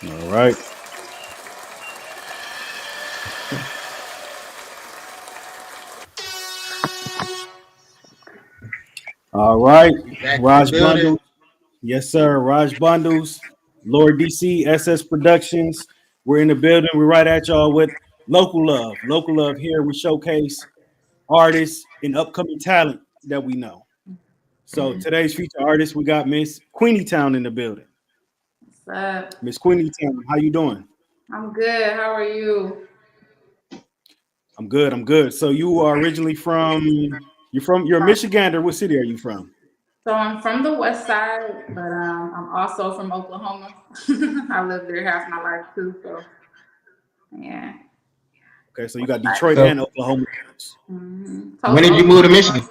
All right. All right. Back in the Raj building. Bundles. Yes, sir. Raj Bundles. Lord DC, SS Productions. We're in the building. We're right at y'all with local love. Local love here. We showcase artists and upcoming talent that we know. So today's feature artist, we got Miss Queenie Town in the building. What's up? Miss Queenie Town, how you doing? I'm good. How are you? I'm good. I'm good. So you are originally from you're a Michigander. What city are you from? So I'm from the West Side, but I'm also from Oklahoma. I lived there half my life too. So yeah, Okay, so you West got Side. Detroit So and Oklahoma. when Tulsa, did you move to Oklahoma. Michigan?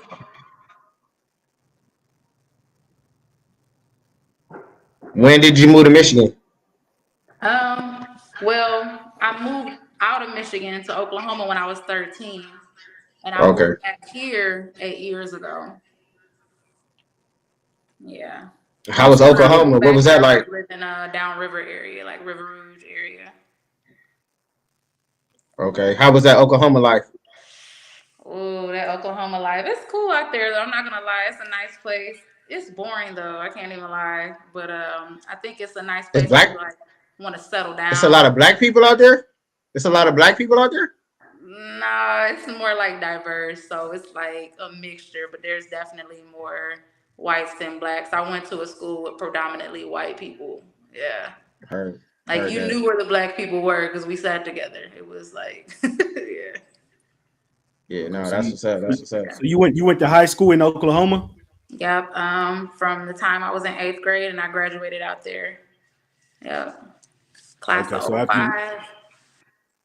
When did you move to Michigan? Well, I moved out of Michigan to Oklahoma when I was 13, and I moved Okay. back here 8 years ago. Yeah. How was Most of when I Oklahoma? moved What back was here, that I was like? living downriver area, like River Rouge area. Okay. How was that Oklahoma life? Oh, that Oklahoma life. It's cool out there though. I'm not gonna lie. It's a nice place. It's boring though. I can't even lie. But I think it's a nice It's place if you black. like want to settle It's a lot down. of black people out there. It's a lot of black people out there. No, it's more like diverse. So it's like a mixture, but there's definitely more whites than blacks. I went to a school with predominantly white people. Yeah. Heard, Like heard you that. knew where the black people were because we sat together. It was like, yeah. Yeah, Okay, no, so that's you what's up. That's what's up. so you went to high school in Oklahoma. Yep. From the time I was in eighth grade and I graduated out there. Yep. Class Okay, of so after you '05.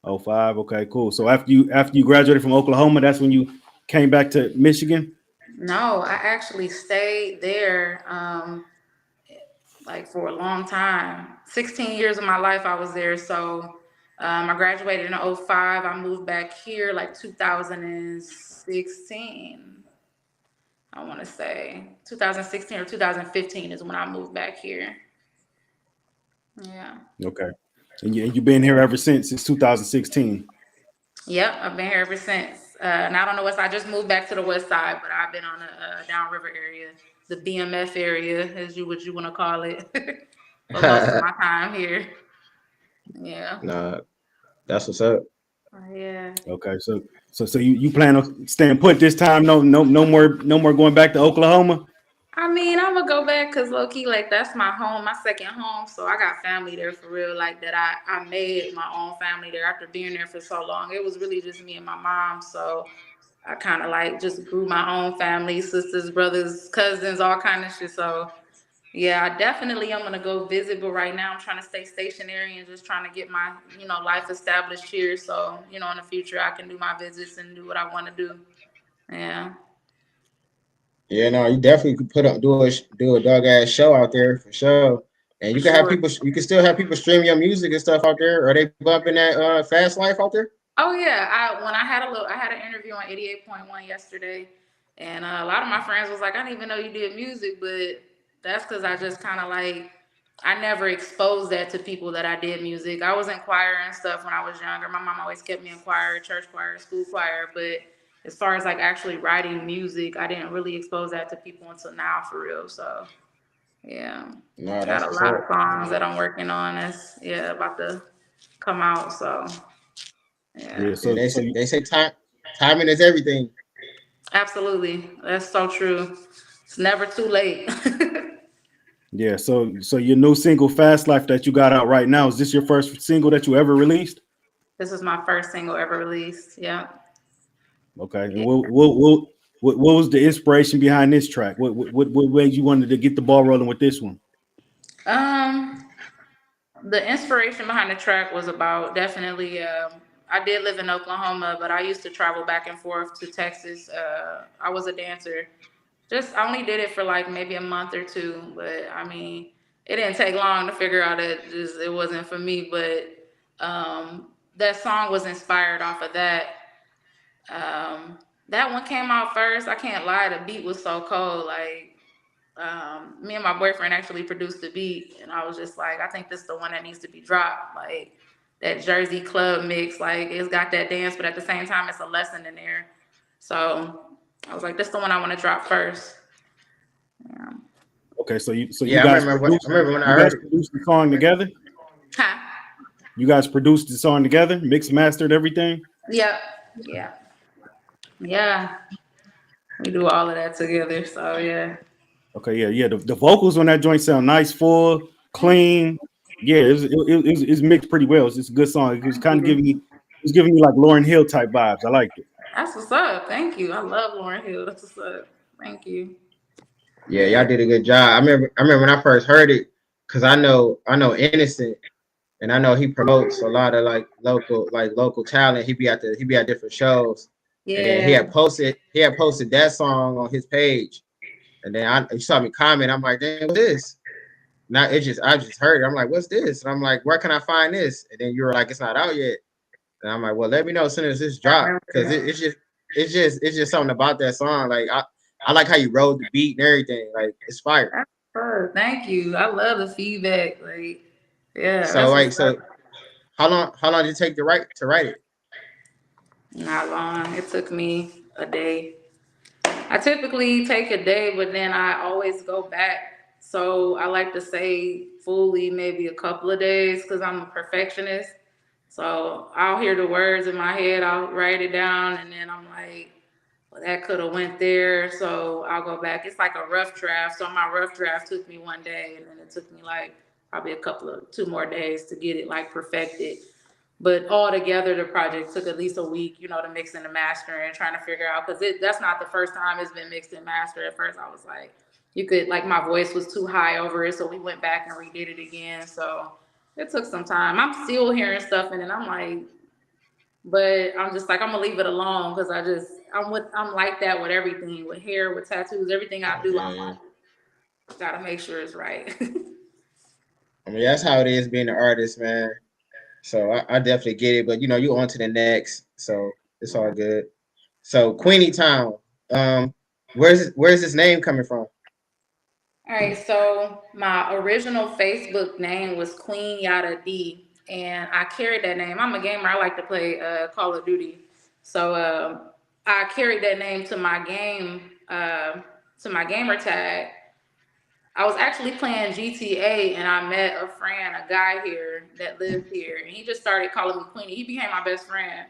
oh five, okay, cool. So after you graduated from Oklahoma, that's when you came back to Michigan. No, I actually stayed there like for a long time. 16 years of my life I was there. So I graduated in '05. I moved back here like 2016. I want to say 2016 or 2015 is when I moved back here. Yeah. Okay, and you've been here ever since 2016. Yep, I've been here ever since. And I don't know what's. I just moved back to the west side, but I've been on the downriver area, the BMF area, as you what you want to call it, for most of my time here. Yeah. Nah, that's what's up. Yeah. Okay, so you plan on staying put this time? No more going back to Oklahoma. I mean, I'm gonna go back because low key, like that's my home, my second home. So I got family there for real. Like that, I made my own family there after being there for so long. It was really just me and my mom. So I kind of like just grew my own family, sisters, brothers, cousins, all kind of shit. So yeah, I definitely am gonna go visit, but right now I'm trying to stay stationary and just trying to get my, life established here. So, in the future I can do my visits and do what I want to do. Yeah, Yeah, no, you definitely could put up do a dog ass show out there for sure. And you for can have sure. people. You can still have people stream your music and stuff out there. Are they bumping that fast life out there? Oh yeah, I had an interview on 88.1 yesterday, and a lot of my friends was like, I didn't even know you did music, but that's because I just kind of like I never exposed that to people that I did music. I was in choir and stuff when I was younger. My mom always kept me in choir, church choir, school choir, but as far as like actually writing music, I didn't really expose that to people until now for real. So yeah, No, got that's a what's lot of up. songs that I'm working on that's about to come out. So Yeah, yeah. Yeah, so so you, they say timing is everything. Absolutely. That's so true. It's never too late. yeah, so your new single "Fast Life" that you got out right now, is this your first single that you ever released? This was my first single ever released. Yeah. Okay, and Yeah. what was the inspiration behind this track? What made you wanted to get the ball rolling with this one? Um, the inspiration behind the track was about definitely. I did live in Oklahoma, but I used to travel back and forth to Texas. I was a dancer. Just I only did it for like maybe a month or two, but I mean, it didn't take long to figure out it wasn't for me. But that song was inspired off of that. Um, that one came out first. I can't lie, the beat was so cold. Like Me and my boyfriend actually produced the beat, and I was just like, I think this is the one that needs to be dropped. Like that Jersey club mix, like it's got that dance, but at the same time, it's a lesson in there. So I was like, this is the one I want to drop first. Yeah. Okay, so you Yeah, I guys remember. I produced remember when I you heard guys it. produced the song together. Huh? You guys produced the song together, mixed, mastered everything. Yep. Yeah. Yeah. We do all of that together. So yeah. Okay, yeah. The vocals on that joint sound nice, full, clean. Yeah, it's mixed pretty well. It's a good song. It was Thank kind of you. giving me like Lauryn Hill type vibes. I liked it. That's what's up. Thank you. I love Lauren Hill. That's what's up. Thank you. Yeah, y'all Yeah. did a good job. I remember when I first heard it, cause I know Innocent, and I know he promotes a lot of like local talent. He be at different shows, and then Yeah. he had posted that song on his page, and then you saw me comment. I'm like, damn, what's this? Now I just heard it. I'm like, what's this? And I'm like, where can I find this? And then you were like, it's not out yet. And I'm like, well, let me know as soon as this I drop, remember because that. it's just something about that song. Like I like how you rode the beat and everything. Like it's fire. That's what's up. Thank you. I love the feedback. Like, yeah, So that's what's like up. so how long did it take to write it? Not long. It took me a day. I typically take a day, but then I always go back. So I like to say fully maybe a couple of days because I'm a perfectionist. So I'll hear the words in my head, I'll write it down, and then I'm like, well, that could have went there. So I'll go back. It's like a rough draft. So my rough draft took me one day, and then it took me like probably a couple of 2 more days to get it like perfected. But all together, the project took at least a week, to mix and the master and trying to figure out because that's not the first time it's been mixed and mastered. At first, I was like, you could like my voice was too high over it, so we went back and redid it again. So it took some time. I'm still hearing stuff, and then I'm like, but I'm just like I'm gonna leave it alone because I'm like that with everything, with hair, with tattoos, everything I do. I'm Yeah. like, gotta make sure it's right. I mean that's how it is being an artist, man. So I definitely get it. But you on to the next. So it's all good. So Queenie Town. Um where's this name coming from? All right, so my original Facebook name was Queen Yada D, and I carried that name. I'm a gamer. I like to play Call of Duty, so I carried that name to my gamer tag. I was actually playing GTA, and I met a friend, a guy here that lived here, and he just started calling me Queenie. He became my best friend.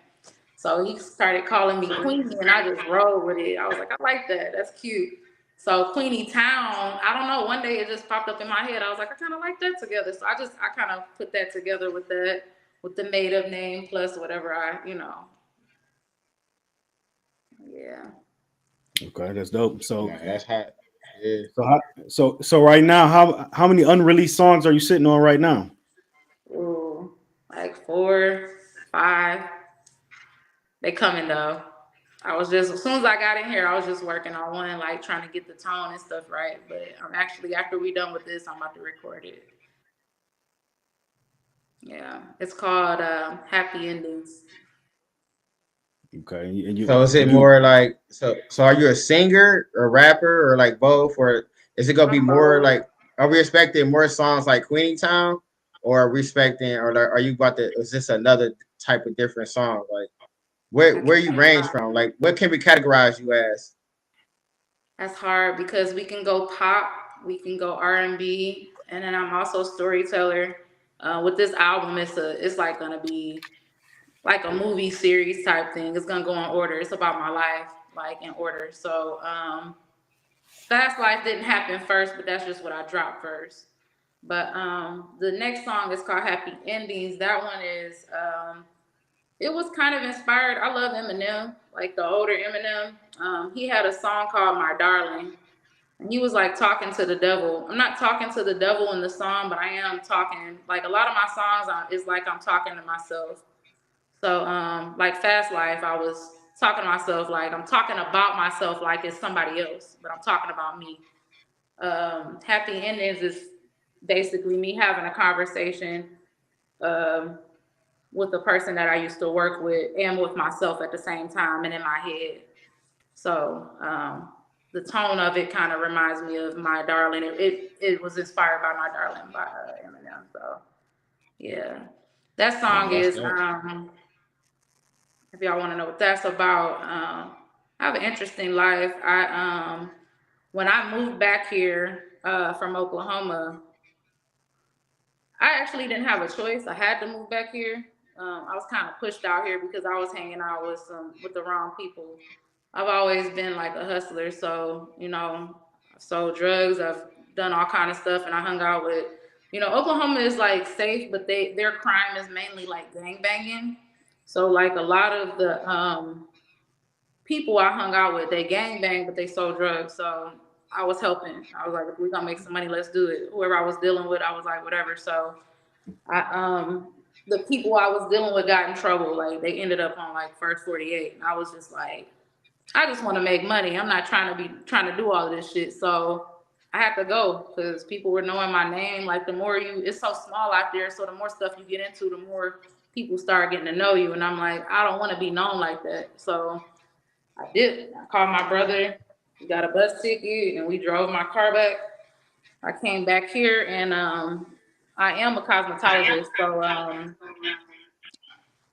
So he started calling me Queenie, and I just rolled with it. I was like, I like that. That's cute. So Queenie Town, I don't know. One day it just popped up in my head. I was like, I kind of like that together. So I kind of put that together with the made up name plus whatever yeah. Okay, that's dope. So Nah, that's hot. Yeah. so how, so right now, how many unreleased songs are you sitting on right now? Ooh, like 4, 5. They coming though. I was just as soon as I got in here, I was just working on one, like trying to get the tone and stuff right. But I'm actually after we done with this, I'm about to record it. Yeah, it's called Happy Endings. Okay, and you So is it and you more like so are you a singer or rapper or like both, or is it gonna be I'm more both. like, are we expecting more songs like Queenie Town, or are we expecting, or like, are you about to, is this another type of different song? Like I where you range can't. from? Like what can we categorize you as? That's hard because we can go pop, we can go R&B, and then I'm also a storyteller. With this album, it's like gonna be like a movie series type thing. It's gonna go in order. It's about my life, like in order. So Fast Life didn't happen first, but that's just what I dropped first. But the next song is called Happy Endings. That one is it was kind of inspired. I love Eminem, like the older Eminem. He had a song called My Darling. And he was like talking to the devil. I'm not talking to the devil in the song, but I am talking. Like a lot of my songs is like I'm talking to myself. So like Fast Life, I was talking to myself like I'm talking about myself like it's somebody else, but I'm talking about me. Happy Endings is basically me having a conversation um, with the person that I used to work with and with myself at the same time and in my head. So the tone of it kind of reminds me of My Darling. It was inspired by My Darling by Eminem. So yeah, that Nah, song that's is dope. if y'all want to know what that's about, I have an interesting life. When I moved back here from Oklahoma, I actually didn't have a choice. I had to move back here. I was kind of pushed out here because I was hanging out with the wrong people. I've always been like a hustler, so I've sold drugs, I've done all kind of stuff, and I hung out with, Oklahoma is like safe, but their crime is mainly like gang banging. So like a lot of the people I hung out with, they gang bang, but they sold drugs. So I was helping. I was like, if we're gonna make some money, let's do it. Whoever I was dealing with, I was like, whatever. So the people I was dealing with got in trouble. Like they ended up on like first 48. And I was just like, I just want to make money. I'm not trying to do all of this shit. So I had to go because people were knowing my name. Like it's so small out there. So the more stuff you get into, the more people start getting to know you. And I'm like, I don't want to be known like that. So I did. I called my brother. We got a bus ticket and we drove my car back. I came back here and I am a cosmetologist. So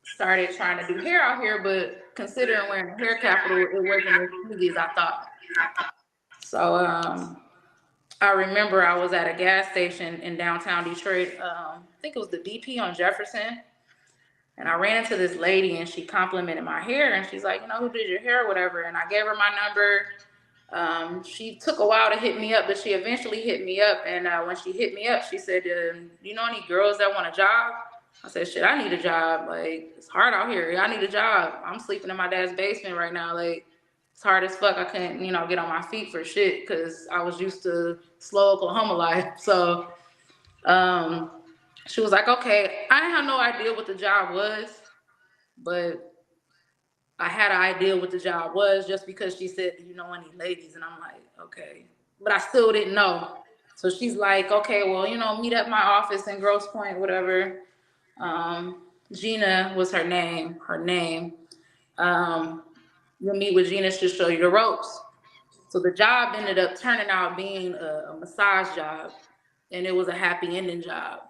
started trying to do hair out here, but considering wearing a hair capital, it wasn't as easy as I thought. So I remember I was at a gas station in downtown Detroit. I think it was the BP on Jefferson. And I ran into this lady and she complimented my hair and she's like, who did your hair or whatever? And I gave her my number. She took a while to hit me up, but she eventually hit me up. And when she hit me up, she said, you know any girls that want a job? I said, shit, I need a job. Like, it's hard out here. I need a job. I'm sleeping in my dad's basement right now. Like, it's hard as fuck. I couldn't, get on my feet for shit because I was used to slow Oklahoma life. So she was like, okay, I didn't have no idea what the job was, but I had an idea what the job was just because she said, do you know any ladies? And I'm like, okay. But I still didn't know. So she's like, okay, well, meet at my office in Grosse Pointe, whatever. Gina was her name. You'll meet with Gina, she'll show you the ropes. So the job ended up turning out being a massage job, and it was a happy ending job.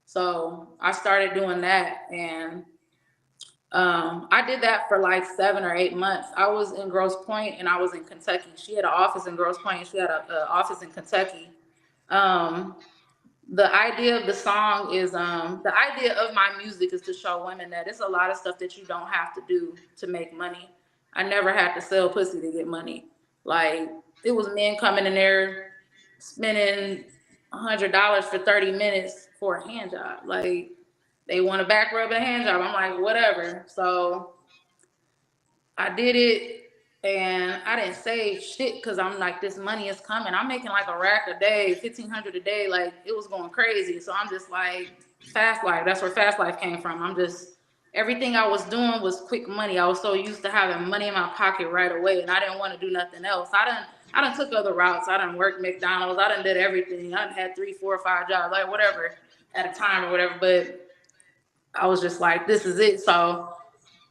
So I started doing that, and I did that for like 7 or 8 months. I was in Grosse Pointe and I was in Kentucky. She had an office in Grosse Pointe. She had an office in Kentucky. The idea of the song is the idea of my music is to show women that it's a lot of stuff that you don't have to do to make money. I never had to sell pussy to get money. Like, it was men coming in there spending $100 for 30 minutes for a hand job. Like, they want a back rub and a hand job. I'm like, whatever. So I did it and I didn't save shit because I'm like, this money is coming. I'm making like a rack a day, 1,500 a day. Like, it was going crazy. So I'm just like, fast life. That's where fast life came from. Everything I was doing was quick money. I was so used to having money in my pocket right away, and I didn't want to do nothing else. I done took other routes. I done worked McDonald's. I done did everything. I done had 3, 4, or 5 jobs, like whatever at a time or whatever. But I was just like, this is it. So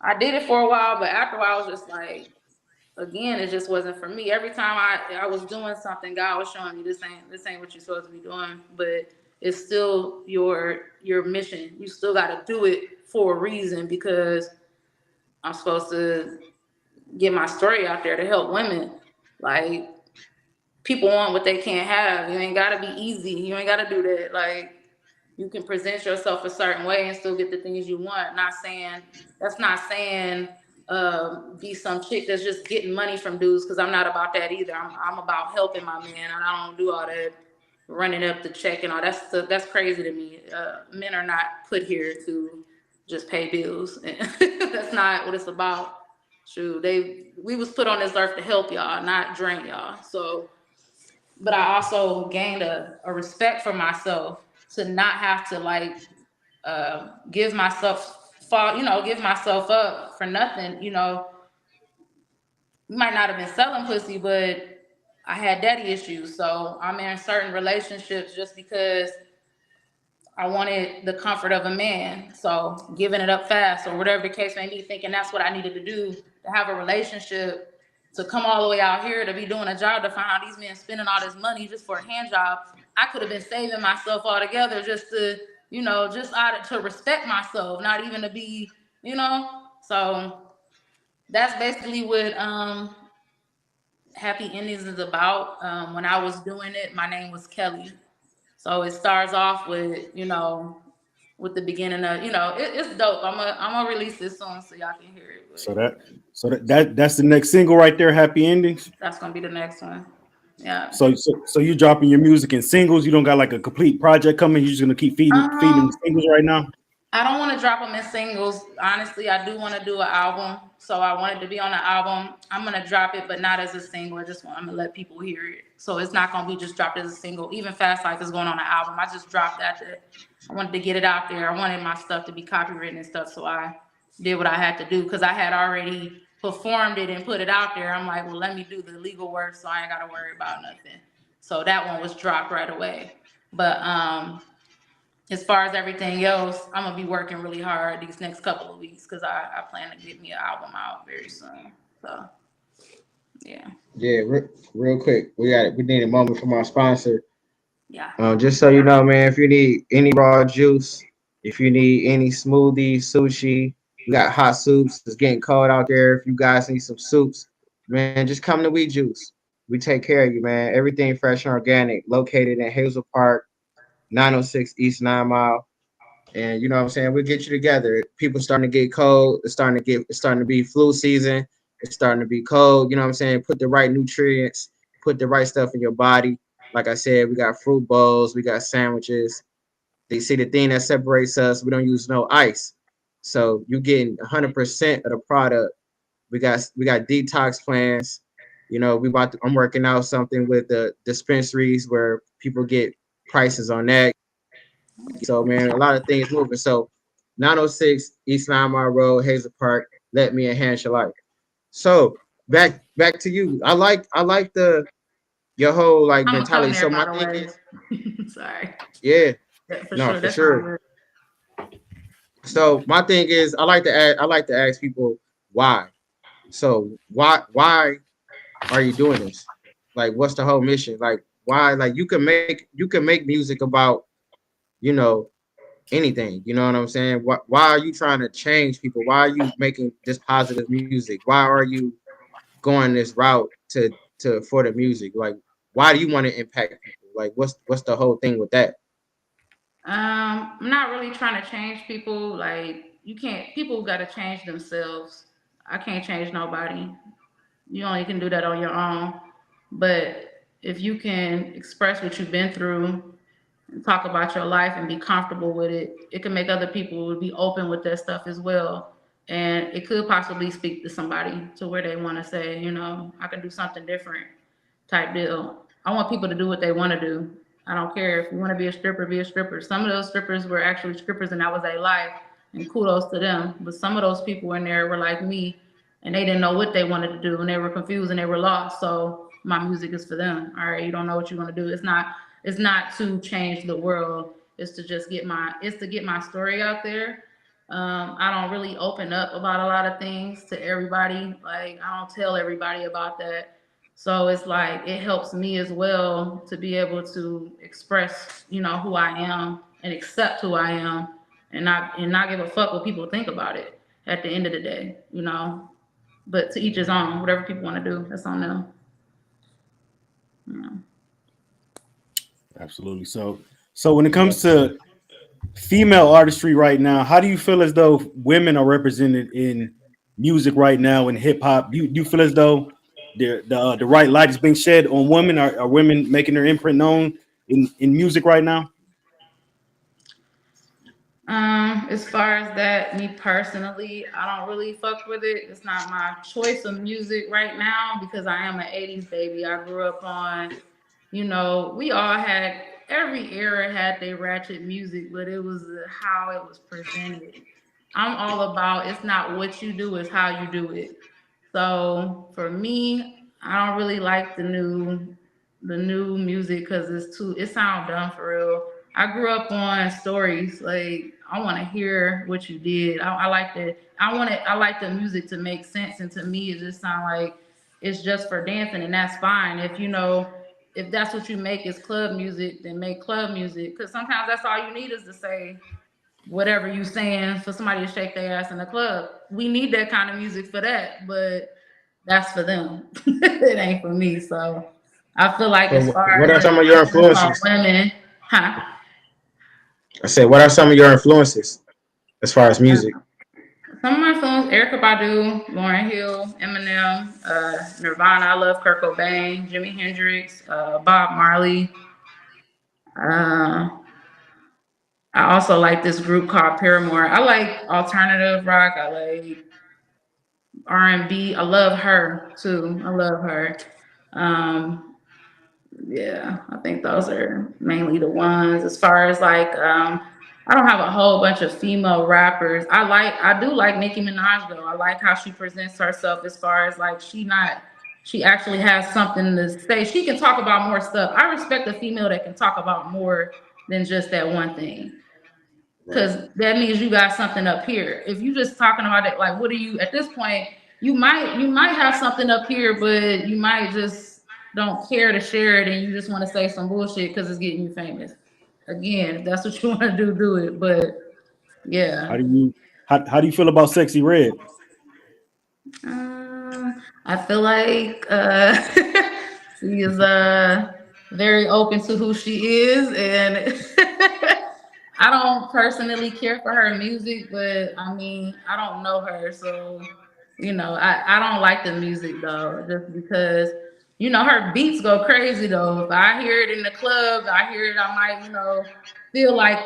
I did it for a while, but after a while, I was just like, again, it just wasn't for me. Every time I was doing something, God was showing me this ain't what you're supposed to be doing, but it's still your mission. You still got to do it for a reason because I'm supposed to get my story out there to help women. Like, people want what they can't have. You ain't got to be easy. You ain't got to do that. Like, you can present yourself a certain way and still get the things you want. That's not saying be some chick that's just getting money from dudes, because I'm not about that either. I'm about helping my man, and I don't do all that running up the check and all. That's crazy to me. Men are not put here to just pay bills. That's not what it's about. Shoot, we was put on this earth to help y'all, not drain y'all. So, but I also gained a respect for myself to not have to like give myself up for nothing. Might not have been selling pussy, but I had daddy issues. So I'm in certain relationships just because I wanted the comfort of a man. So giving it up fast or whatever the case may be, thinking that's what I needed to do to have a relationship to come all the way out here to be doing a job to find out these men spending all this money just for a hand job. I could have been saving myself altogether just to, just out of, to respect myself, not even to be, you know. So that's basically what Happy Endings is about. When I was doing it, my name was Kelly. So it starts off with, with the beginning of, it's dope. I'm gonna release it soon so y'all can hear it. So that's the next single right there, Happy Endings. That's gonna be the next one. Yeah. So you dropping your music in singles. You don't got like a complete project coming. You're just gonna keep feeding Um, the singles right now. I don't want to drop them in singles. Honestly, I do want to do an album. So I wanted to be on the album. I'm gonna drop it, but not as a single. I'm gonna let people hear it. So it's not gonna be just dropped as a single. Even Fast Life is going on the album. I just dropped that. I wanted to get it out there. I wanted my stuff to be copywritten and stuff. So I did what I had to do because I had already performed it and put it out there. I'm like, well, let me do the legal work so I ain't gotta worry about nothing. So that one was dropped right away. But as far as everything else, I'm gonna be working really hard these next couple of weeks because I plan to get me an album out very soon. So yeah. Yeah, real quick, we need a moment from our sponsor. Yeah. Just so you know, man, if you need any raw juice, if you need any smoothie, sushi, we got hot soups. It's getting cold out there. If you guys need some soups, man, just come to We Juice. We take care of you, man. Everything fresh and organic. Located in Hazel Park, 906 East 9 Mile. And you know what I'm saying? We'll get you together. People starting to get cold. It's starting to be flu season. It's starting to be cold. You know what I'm saying? Put the right nutrients, put the right stuff in your body. Like I said, we got fruit bowls, we got sandwiches. They see the thing that separates us. We don't use no ice. So you're getting 100% of the product. We got detox plans. I'm working out something with the dispensaries where people get prices on that. So man, a lot of things moving. So 906 East 9 Mile Road, Hazel Park. Let me enhance your life. So back to you. I like the your whole like I'm gonna come mentality. there So by my the thing way. is, Sorry. yeah, Yeah, for no, sure. for That's my sure. word. So my thing is, I like to ask people why. So why are you doing this? Like, what's the whole mission? Like, why? Like, you can make music about you know anything. You know what I'm saying? Why are you trying to change people? Why are you making this positive music? Why are you going this route to for the music? Like, why do you want to impact people? Like, what's the whole thing with that? I'm not really trying to change people. Like you can't. People got to change themselves. I can't change nobody. You only can do that on your own. But if you can express what you've been through, talk about your life and be comfortable with it, it can make other people be open with that stuff as well. And it could possibly speak to somebody to where they want to say, I can do something different type deal. I want people to do what they want to do. I don't care if you want to be a stripper, be a stripper. Some of those strippers were actually strippers and that was their life, and kudos to them. But some of those people in there were like me and they didn't know what they wanted to do and they were confused and they were lost. So my music is for them. All right, you don't know what you want to do. It's not to change the world. It's to get my story out there. I don't really open up about a lot of things to everybody. Like I don't tell everybody about that. So it's like it helps me as well to be able to express, who I am and accept who I am and not give a fuck what people think about it at the end of the day. But to each his own, whatever people want to do, that's on them. Yeah. Absolutely. So when it comes to female artistry right now, how do you feel as though women are represented in music right now in hip hop? You feel as though the right light is being shed on women? Are women making their imprint known in music right now? As far as that, me personally, I don't really fuck with it. It's not my choice of music right now because I am an 80s baby. I grew up on, we all had, every era had their ratchet music, but it was how it was presented. I'm all about it's not what you do, it's how you do it. So for me, I don't really like the new music because it sounds dumb for real. I grew up on stories. Like I want to hear what you did. I like the music to make sense, and to me, it just sound like it's just for dancing, and that's fine. If that's what you make is club music, then make club music. Because sometimes that's all you need is to say whatever you saying for somebody to shake their ass in the club. We need that kind of music for that, but that's for them. It ain't for me. So I feel like as So far what as are the some of your dancing for influences? women, huh? I said, what are some of your influences as far as music? Some of my songs, Erykah Badu, Lauryn Hill, Eminem, Nirvana. I love Kurt Cobain, Jimi Hendrix, Bob Marley. Uh, I also like this group called Paramore. I like alternative rock. I like R&B. I love her too. I love her. Um, yeah, I think those are mainly the ones. As far as like, I don't have a whole bunch of female rappers. I do like Nicki Minaj though. I like how she presents herself as far as like she actually has something to say. She can talk about more stuff. I respect a female that can talk about more than just that one thing. Right. Because that means you got something up here. If you just talking about it, like, what are you at this point? You might have something up here, but you might just don't care to share it, and you just want to say some bullshit because it's getting you famous. Again, if that's what you want to do it. But How yeah, do you how do you feel about Sexy Red? I feel like she is very open to who she is, and I don't personally care for her music, but I mean, I don't know her, so I don't like the music though, just because her beats go crazy though. If I hear it in the club, I hear it, I might feel like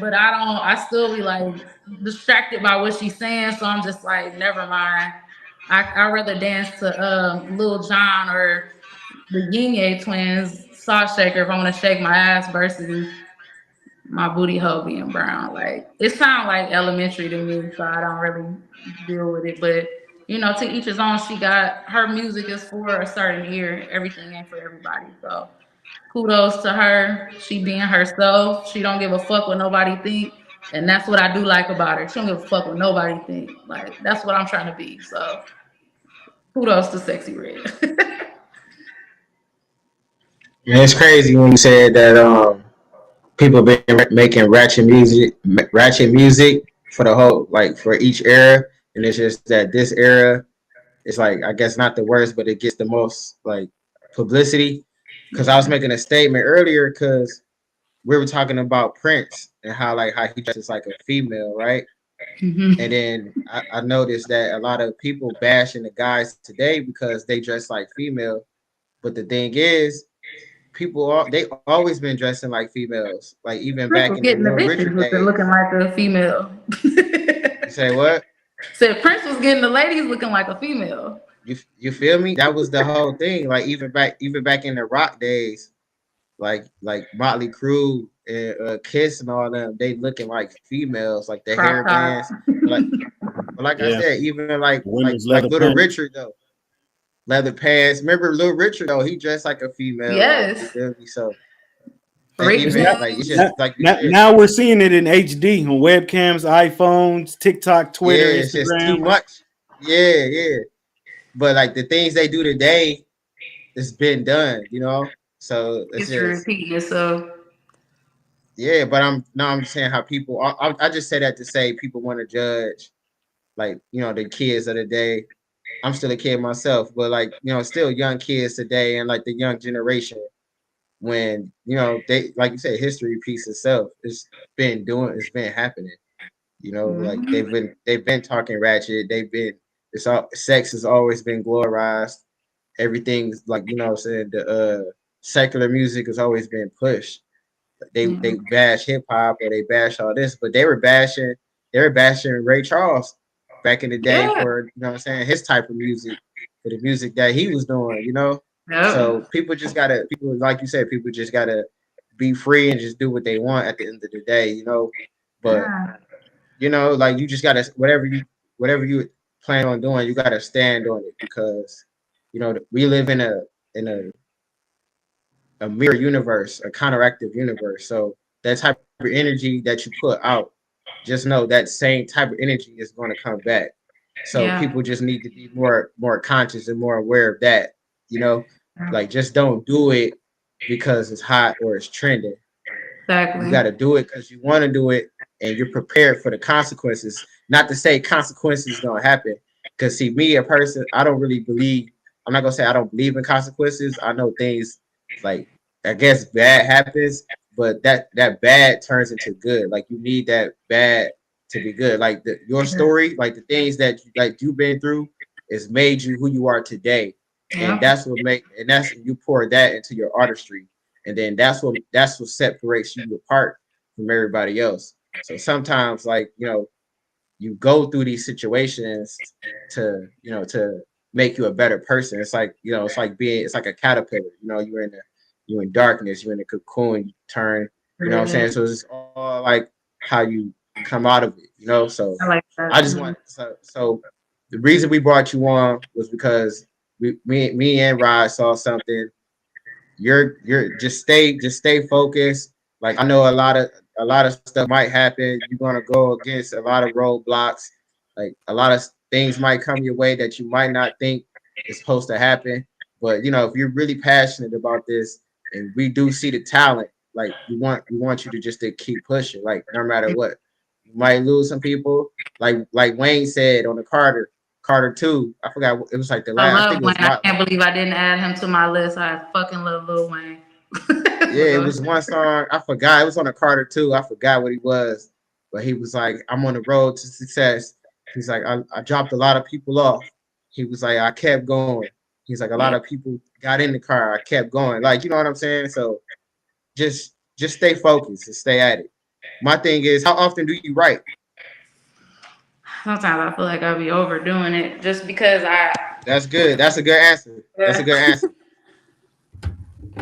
but I don't. I still be like distracted by what she's saying, so I'm just like, never mind. I rather dance to Lil Jon or the Ying twins, Salt Shaker, if I want to shake my ass versus my booty hole being brown. Like it sounds like elementary to me, so I don't really deal with it. But to each his own. She got her music is for a certain ear. Everything ain't for everybody. So kudos to her. She being herself. She don't give a fuck what nobody think. And that's what I do like about her. She don't give a fuck what nobody think. Like that's what I'm trying to be. So kudos to Sexy Red. Man, it's crazy when you said that people been making ratchet music for the whole like for each era, and it's just that this era is like I guess not the worst, but it gets the most like publicity. Because I was Yeah. making a statement earlier, because we were talking about Prince and how he dresses like a female, right? And Mhm. then I noticed that a lot of people bashing the guys today because they dress like female. But the thing is, they always been dressing like females. Like even Prince back was in the getting the Little bitches Richard looking days. like a female. You say what? Said Prince was getting the ladies looking like a female. You feel me? That was the whole thing. Like even back in the rock days, like Motley Crue and Kiss and all them, they looking like females, like the hair Crop top. bands. But like I Yeah, said, even like like women's like leather Little pants. Richard though, leather pants. Remember Little Richard though? He dressed like a female though. You Yes. feel me? So and Rick even Now, like it's James. just now, like you now, said, now we're seeing it in HD on webcams, iPhones, TikTok, Twitter, yeah, it's just too Instagram. much. Yeah, yeah. But like the things they do today, it's been done, you know. So it's History just repeating itself. yeah. But I'm just saying how people. I just say that to say people want to judge like the kids of the day. I'm still a kid myself, but like still young kids today and like the young generation when they like you said history repeats itself. It's been happening. Like Hmm. they've been talking ratchet. It's all sex has always been glorified. Everything's like what I'm saying the secular music has always been pushed. They Yeah. bash hip hop or they bash all this, but they were bashing Ray Charles back in the day Yeah. for what I'm saying his type of music, for the music that he was doing. Yep. So people like you said, people just gotta be free and just do what they want at the end of the day. But Yeah. like you just gotta whatever you plan on doing, you gotta stand on it because we live in a mirror universe, a counteractive universe. So that type of energy that you put out, just know that same type of energy is going to come back. So people just need to be more conscious and more aware of that. You know, like just don't do it because it's hot or it's trending. You Exactly. got to do it because you want to do it, and you're prepared for the consequences. Not to say consequences don't happen, because see, me a person, I don't really believe. I'm not gonna say I don't believe in consequences. I know things like I guess bad happens, but that bad turns into good. Like you need that bad to be good. Like your story, like the things that you've been through, has made you who you are today, and Yeah. that's you pour that into your artistry, and then that's what separates you apart from everybody else. So sometimes, like you go through these situations to make you a better person. It's like it's like a caterpillar. You're in darkness, you're in a cocoon, you turn. You know what I'm saying? Really. So it's all like how you come out of it. So I like that. I just want so the reason we brought you on was because me and Raj saw something. You're just stay focused. Like I know a lot of stuff might happen. You're gonna go against a lot of roadblocks. Like a lot of things might come your way that you might not think is supposed to happen. But if you're really passionate about this, and we do see the talent, like we want you to just to keep pushing. Like no matter what, you might lose some people. Like Wayne said on the Carter 2. I forgot it was like the I last. I love think it Wayne. was I can't believe I didn't add him to my list. I fucking love Lil Wayne. Yeah, it was one song. I forgot. It was on a Carter 2. I forgot what he was. But he was like, I'm on the road to success. He's like, I dropped a lot of people off. He was like, I kept going. He's like, a lot Yeah. of people got in the car. I kept going. Like, you know what I'm saying? So just stay focused and stay at it. My thing is, how often do you write? Sometimes I feel like I'll be overdoing it just because That's good. That's a good answer. That's a yeah. good answer.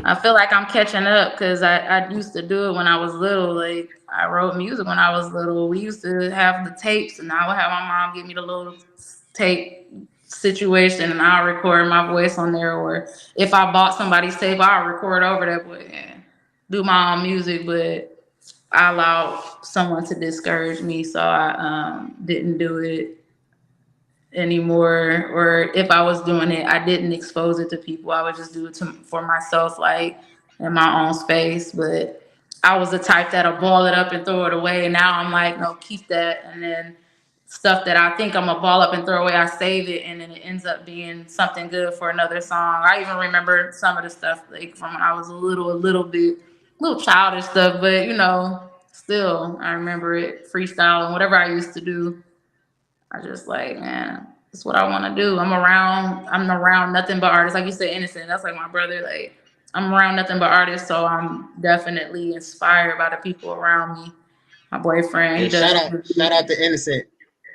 I feel like I'm catching up because I used to do it when I was little. Like I wrote music when I was little. We used to have the tapes, and I would have my mom give me the little tape situation, and I'll record my voice on there. Or if I bought somebody's tape, I'll record over that, but do my own music. But I allowed someone to discourage me, so I didn't do it anymore. Or if I was doing it, I didn't expose it to people. I would just do it for myself, like in my own space. But I was the type that'll ball it up and throw it away. And now I'm like, no, keep that. And then stuff that I think I'm gonna ball up and throw away, I save it, and then it ends up being something good for another song. I even remember some of the stuff like from when I was a little childish stuff, but still I remember it freestyling, whatever I used to do. I just like, man, that's what I want to do. I'm around nothing but artists. Like you said, innocent. That's like my brother. Like I'm around nothing but artists, so I'm definitely inspired by the people around me. My boyfriend, Yeah, he does. shout out to Innocent.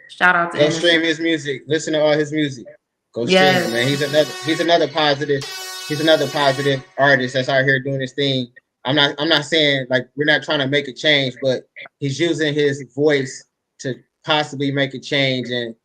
Shout out to Go innocent. stream his music. Listen to all his music. Go stream it, man. Yes. He's another positive. He's another positive artist that's out here doing his thing. I'm not saying like we're not trying to make a change, but he's using his voice to possibly make a change. And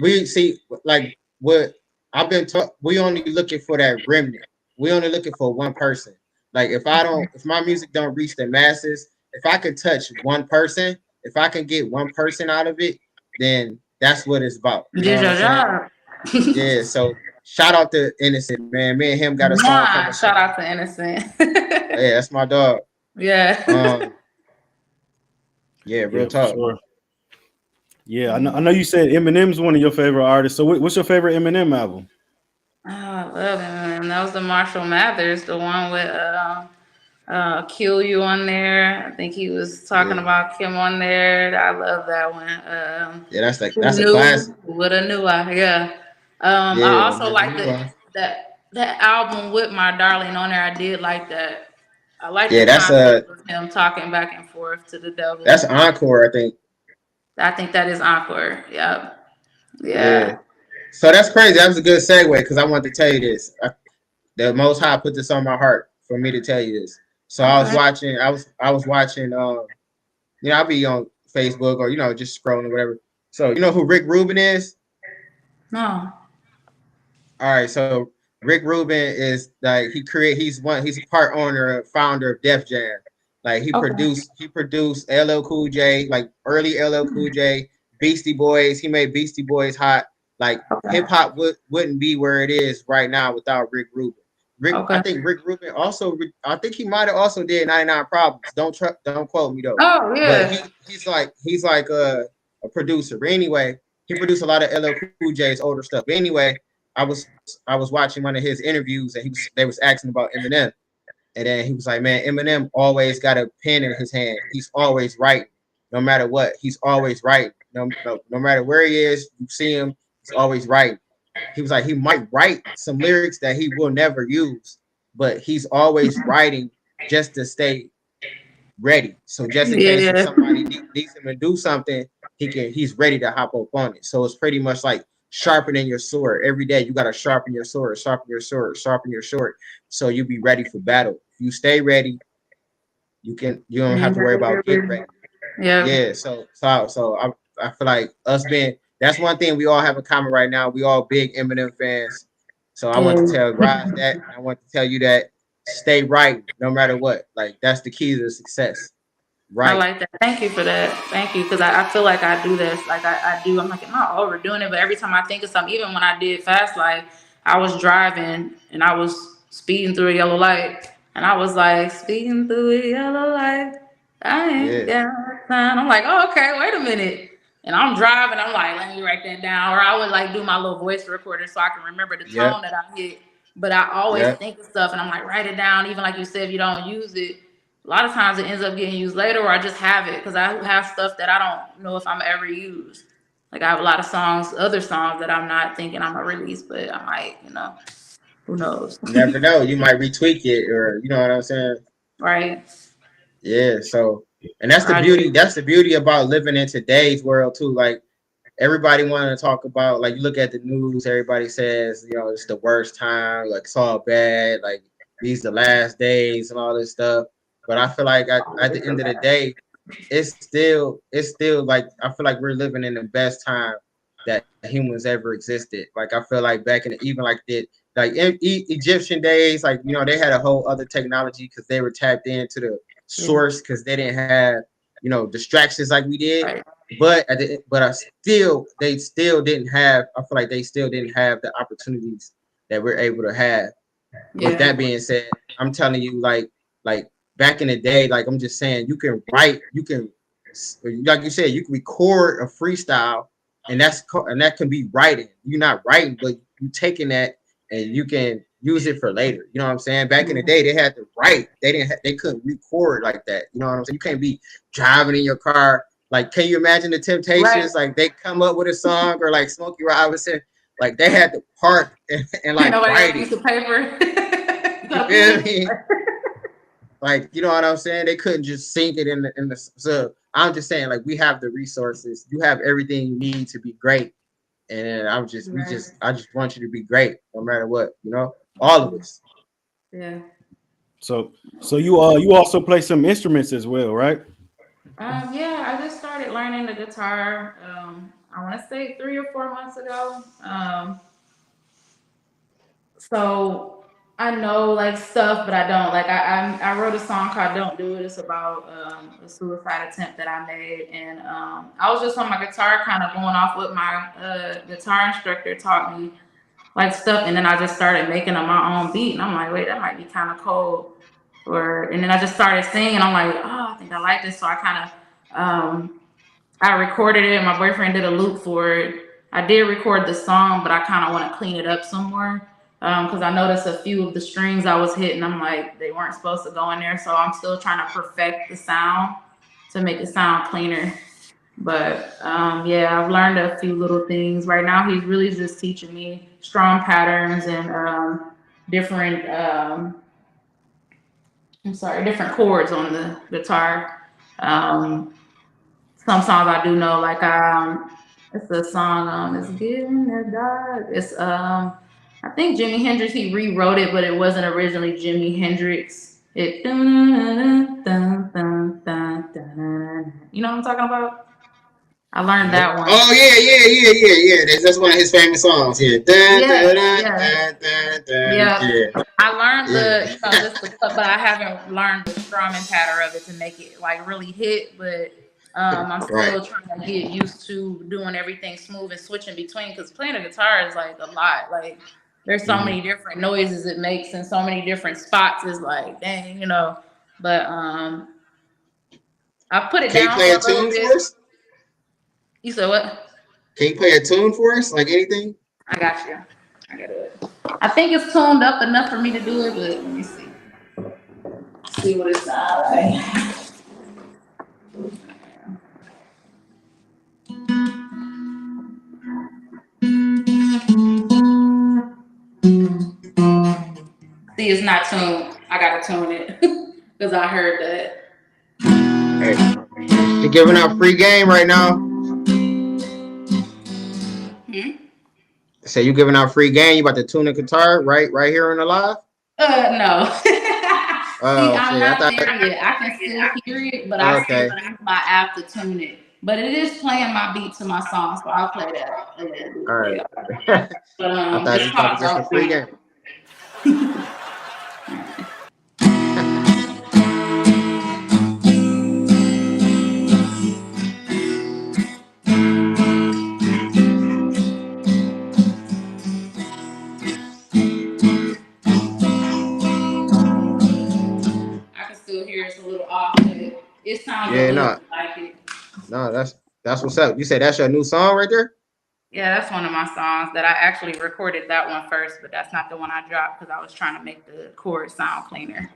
we see like what I've been taught. We only looking for that remnant. We only looking for one person. Like if my music don't reach the masses, if I could touch one person, if I can get one person out of it, then that's what it's about. You You know did what I'm your saying? job. Yeah. So shout out to Innocent, man. Me and him got a song Nah, coming shout soon. out to innocent. Yeah, that's my dog. Yeah. Um, yeah, real Yeah, for talk. sure. Yeah, I know you said Eminem's one of your favorite artists. So what's your favorite Eminem album? Oh, I love it, man. That was the Marshall Mathers, the one with Kill You on there. I think he was talking Yeah, about Kim on there. I love that one. yeah, Who that's a knew? classic. What a new I, yeah. I Yeah, also like that album with My Darling on there. I did like that. I like the yeah, concept of him talking back and forth to the devil. that's encore, I think. I think that is awkward. Yep. Yeah. Yeah. So that's crazy. That was a good segue because I wanted to tell you this. The Most High put this on my heart for me to tell you this. So I was Okay. watching. I was watching. I'll be on Facebook or just scrolling or whatever. So you know who Rick Rubin is? No. All right. So Rick Rubin is like he's a part owner, founder of Def Jam. Like Okay. he produced LL Cool J, like early LL Cool J, Beastie Boys. He made Beastie Boys hot. Like Okay. hip hop wouldn't be where it is right now without Rick Rubin. I Okay. think Rick Rubin also. I think he might have also did 99 Problems. Don't quote me though. Oh But yeah. he's like a producer. But anyway, he produced a lot of LL Cool J's older stuff. But anyway, I was watching one of his interviews and they was asking about Eminem. And then he was like, man, Eminem always got a pen in his hand. He's always right, no matter what. He's always right. No matter where he is, you see him, he's always right. He was like, he might write some lyrics that he will never use, but he's always writing just to stay ready. So just in case if Yeah. somebody needs him to do something, he's ready to hop up on it. So it's pretty much like sharpening your sword. Every day you gotta sharpen your sword, sharpen your sword, sharpen your sword. So you be ready for battle. If you stay ready, you don't have to worry about getting ready. Yeah. Yeah. So I feel like us being that's one thing we all have in common right now. We all big Eminem fans. So I want to Yeah. tell Raj that. I want to tell you that stay right no matter what. Like that's the key to success. I Right. like that. Thank you for that. Thank you. Because I feel like I do this. Like I do. I'm like, I'm not overdoing it. But every time I think of something, even when I did Fast Life, I was driving and I was speeding through a yellow light. And I was like, speeding through a yellow light. I ain't Yeah. got time. I'm like, oh, okay, wait a minute. And I'm driving. I'm like, let me write that down. Or I would like do my little voice recorder so I can remember the Yeah. tone that I hit. But I always Yeah. think of stuff and I'm like, write it down. Even like you said, if you don't use it, a lot of times it ends up getting used later, or I just have it because I have stuff that I don't know if I'm ever use. Like I have a lot of songs, other songs that I'm not thinking I'm gonna release, but I might, who knows, You never know. You might retweak it or you know what I'm saying? right? Yeah. So and that's Or the I beauty. just, That's the beauty about living in today's world too. Like everybody wanting to talk about like you look at the news, everybody says, you know, it's the worst time, like it's all bad, like these the last days and all this stuff. But I feel like at the end of the day, it's still like I feel like we're living in the best time that humans ever existed. Like I feel like back in even like Egyptian days, like you know, they had a whole other technology because they were tapped into the yeah, source because they didn't have, you know, distractions like we did. right, They still didn't have. I feel like they still didn't have the opportunities that we're able to have. With yeah, that being said, I'm telling you, like back in the day, like I'm just saying, you can write, you can, like you said, you can record a freestyle, and that can be writing. You're not writing, but you taking that and you can use it for later. You know what I'm saying? Back in the day, they had to write. They couldn't record like that. You know what I'm saying? You can't be driving in your car. Like, can you imagine the right. Temptations? Like, they come up with a song, or like Smokey Robinson, like they had to park and Ain't like nobody got a write it. piece of paper. You You got a piece feel of me? paper. Like, you know what I'm saying? They couldn't just sink it in the. So I'm just saying, like, we have the resources. You have everything you need to be great. And Right. I just want you to be great, no matter what. You know, all of us. Yeah. So you also play some instruments as well, right? Yeah, I just started learning the guitar. I want to say 3 or 4 months ago. So I know like stuff, but I don't. Like I wrote a song called "Don't Do It." It's about a suicide attempt that I made, and I was just on my guitar, kind of going off what my guitar instructor taught me, like stuff, and then I just started making up my own beat, and I'm like, wait, that might be kind of cold. Or and then I just started singing. I'm like, oh, I think I like this, so I kind of I recorded it. My boyfriend did a loop for it. I did record the song, but I kind of want to clean it up some more because I noticed a few of the strings I was hitting. I'm like, they weren't supposed to go in there, so I'm still trying to perfect the sound to make it sound cleaner. But yeah, I've learned a few little things. Right now, he's really just teaching me strong patterns and different. I'm sorry, different chords on the guitar. Um, some songs I do know, like it's a song, it's getting the dark. It's I think Jimi Hendrix he rewrote it, but it wasn't originally Jimi Hendrix. It dun, dun, dun, dun, dun. You know what I'm talking about? I learned Yeah. that one. Oh yeah. That's one of his famous songs. Yeah. Dun, dun, Yeah, dun, yeah, dun, dun, dun. yeah. Yeah. I learned Yeah. just the, but I haven't learned the strumming pattern of it to make it like really hit. But I'm Right. still trying to get used to doing everything smooth and switching between, because playing the guitar is like a lot. Like there's so many different noises it makes and so many different spots. It's like, dang, you know. But I put it Can you down play for a a little tune bit. for us? You said what? Can you play a tune for us? Like anything? I got you. I got it. I think it's tuned up enough for me to do it, but let me see. See what it sounds like. See, it's not tuned. I gotta tune it because I heard that. Hey, you're giving out free game right now. So you giving out free game? You about to tune the guitar right here on the live? No. See, Oh I'm shit! I not thought. there yet. I can still hear it, but I still Okay. use my app to tune it. But it is playing my beat to my song, so I'll play that a little bit All for right. y'all. But I thought it's he was about to called get some free Broken. game. I can still hear it's a little off, but it sounds a Yeah, little no, bit like it. no, that's what's up. You said that's your new song right there? Yeah, that's one of my songs that I actually recorded that one first, but that's not the one I dropped because I was trying to make the chorus sound cleaner.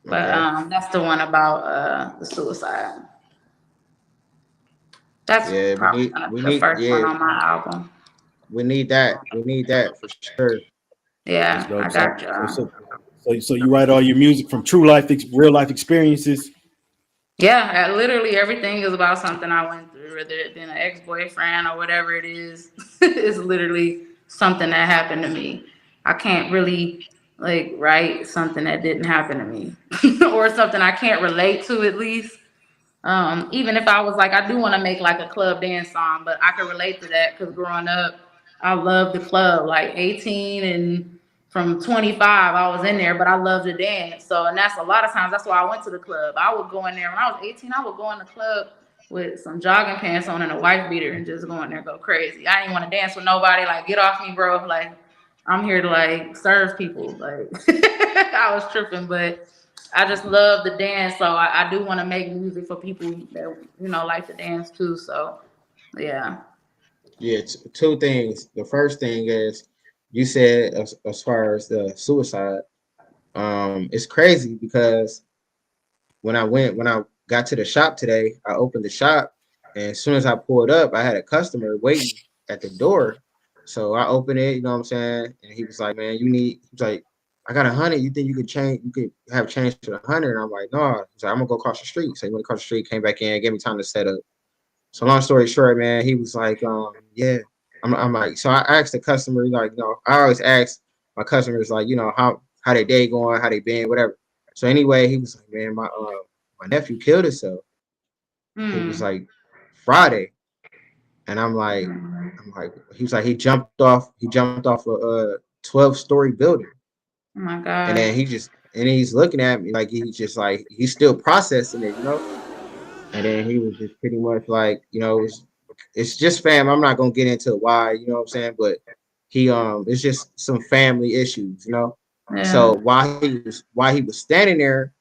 But Okay. that's the one about the suicide. That's Yeah, probably the first one on my album. we need that. We need that for sure. That's Yeah, I dope. got you. So you write all your music from true life, real life experiences. Yeah, literally everything is about something I went through, whether it been an ex-boyfriend or whatever it is. It's literally something that happened to me. I can't really like write something that didn't happen to me or something I can't relate to at least. Even if I was like, I do want to make like a club dance song, but I can relate to that because growing up, I loved the club, like 18 and from 25, I was in there, but I loved to dance. So, and that's a lot of times, that's why I went to the club. I would go in there when I was 18, I would go in the club with some jogging pants on and a wife beater and just go in there, go crazy. I didn't want to dance with nobody. Like, get off me, bro. Like, I'm here to like serve people. Like, I was tripping, but I just love the dance, so I do want to make music for people that like to dance too. So yeah, Yeah, two things. The first thing is you said as far as the suicide, it's crazy because when I got to the shop today, I opened the shop, and as soon as I pulled up, I had a customer waiting at the door. So I opened it, you know what I'm saying? And he was like, "Man, he's like, I got 100. You think you could change? You could have change to 100?" And I'm like, "No." He's like, "I'm gonna go across the street." So he went across the street, came back in, gave me time to set up. So long story short, man, he was like, yeah. I'm like, so I asked the customer, like, I always ask my customers, like, how their day going, how they been, whatever. So anyway, he was like, man, my nephew killed himself. He was like Friday, and he was like, he jumped off a 12-story building, oh my and then god, he's looking at me like he's just like he's still processing it. And then he was just pretty much like, it's just fam. I'm not gonna get into why, you know what I'm saying, but it's just some family issues. So yeah, while he was standing there,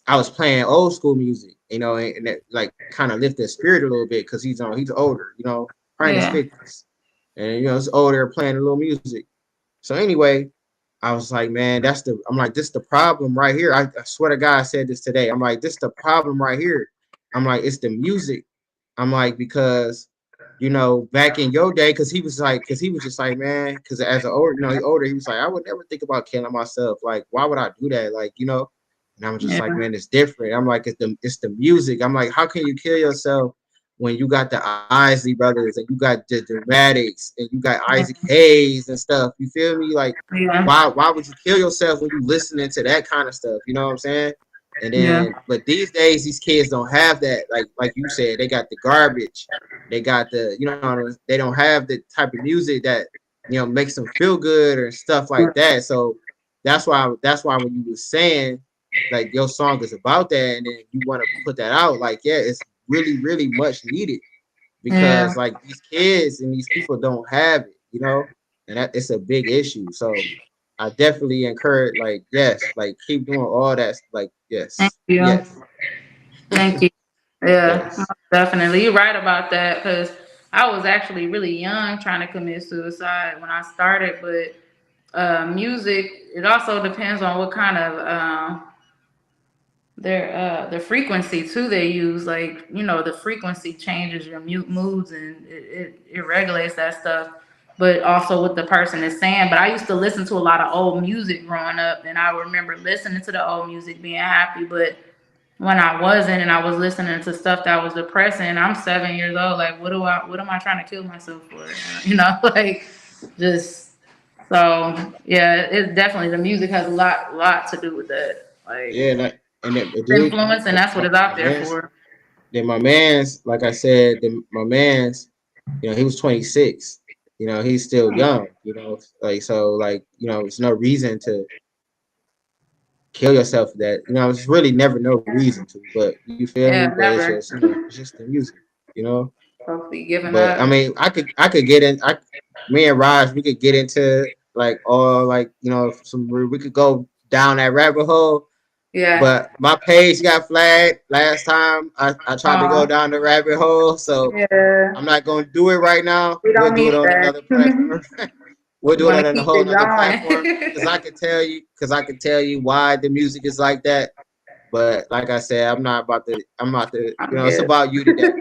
I was playing old school music, and that like kind of lift their spirit a little bit because he's older, probably in his yeah, 50s, and it's older playing a little music. So anyway, I was like, man, I'm like, this the problem right here. I swear to God, I said this today. I'm like, this the problem right here. I'm like, it's the music. I'm like, because, back in your day, because he was just like, man, because as an older, he older, he was like, I would never think about killing myself. Like, why would I do that? Like. And I'm just like, yeah, man, it's different. I'm like, it's the music. I'm like, how can you kill yourself when you got the Isley brothers and you got the Dramatics and you got Isaac Hayes and stuff? You feel me? Like, yeah, why would you kill yourself when you listening to that kind of stuff? You know what I'm saying? And yeah, then, but these days, these kids don't have that. Like you said, they got the garbage. They got they don't have the type of music that makes them feel good or stuff like that. So that's why when you were saying like your song is about that, and then you want to put that out, like, yeah, really much needed Yeah. because like these kids and these people don't have it, you know, and that it's a big issue. So I definitely encourage, like, yes, like keep doing all that, like, Thank yes, you. yes, Thank you. Yeah, most yes. definitely. You're right about that because I was actually really young trying to commit suicide when I started, but music, it also depends on what kind of the frequency too they use. Like, the frequency changes your moods and it regulates that stuff. But also what the person is saying. But I used to listen to a lot of old music growing up, and I remember listening to the old music being happy. But when I wasn't, and I was listening to stuff that was depressing, I'm 7 years old. Like, what am I trying to kill myself for? Like, just so yeah. It's definitely, the music has a lot to do with that. Like, Yeah, like, and then dude, influence, and that's what it's my out there man's, for. then my man's, like I said, my man's, he was 26. He's still young. Like so, like there's no reason to kill yourself. That it's really never no reason to. But you feel me? Yeah, But it's never. just it's just the music. You know. Supposed to be giving But I up. mean, I could get in. Me and Raj, we could get into like all like some. We could go down that rabbit hole. Yeah. But my page got flagged last time. I tried to go Oh, down the rabbit hole, so yeah. I'm not going to do it right now. We We'll don't do it need on that. another platform. We'll We do it want to on a keep whole it other platform because going. I can tell you why the music is like that. But like I said, I'm not about to. I'm not the. I'm It's hip. about you today.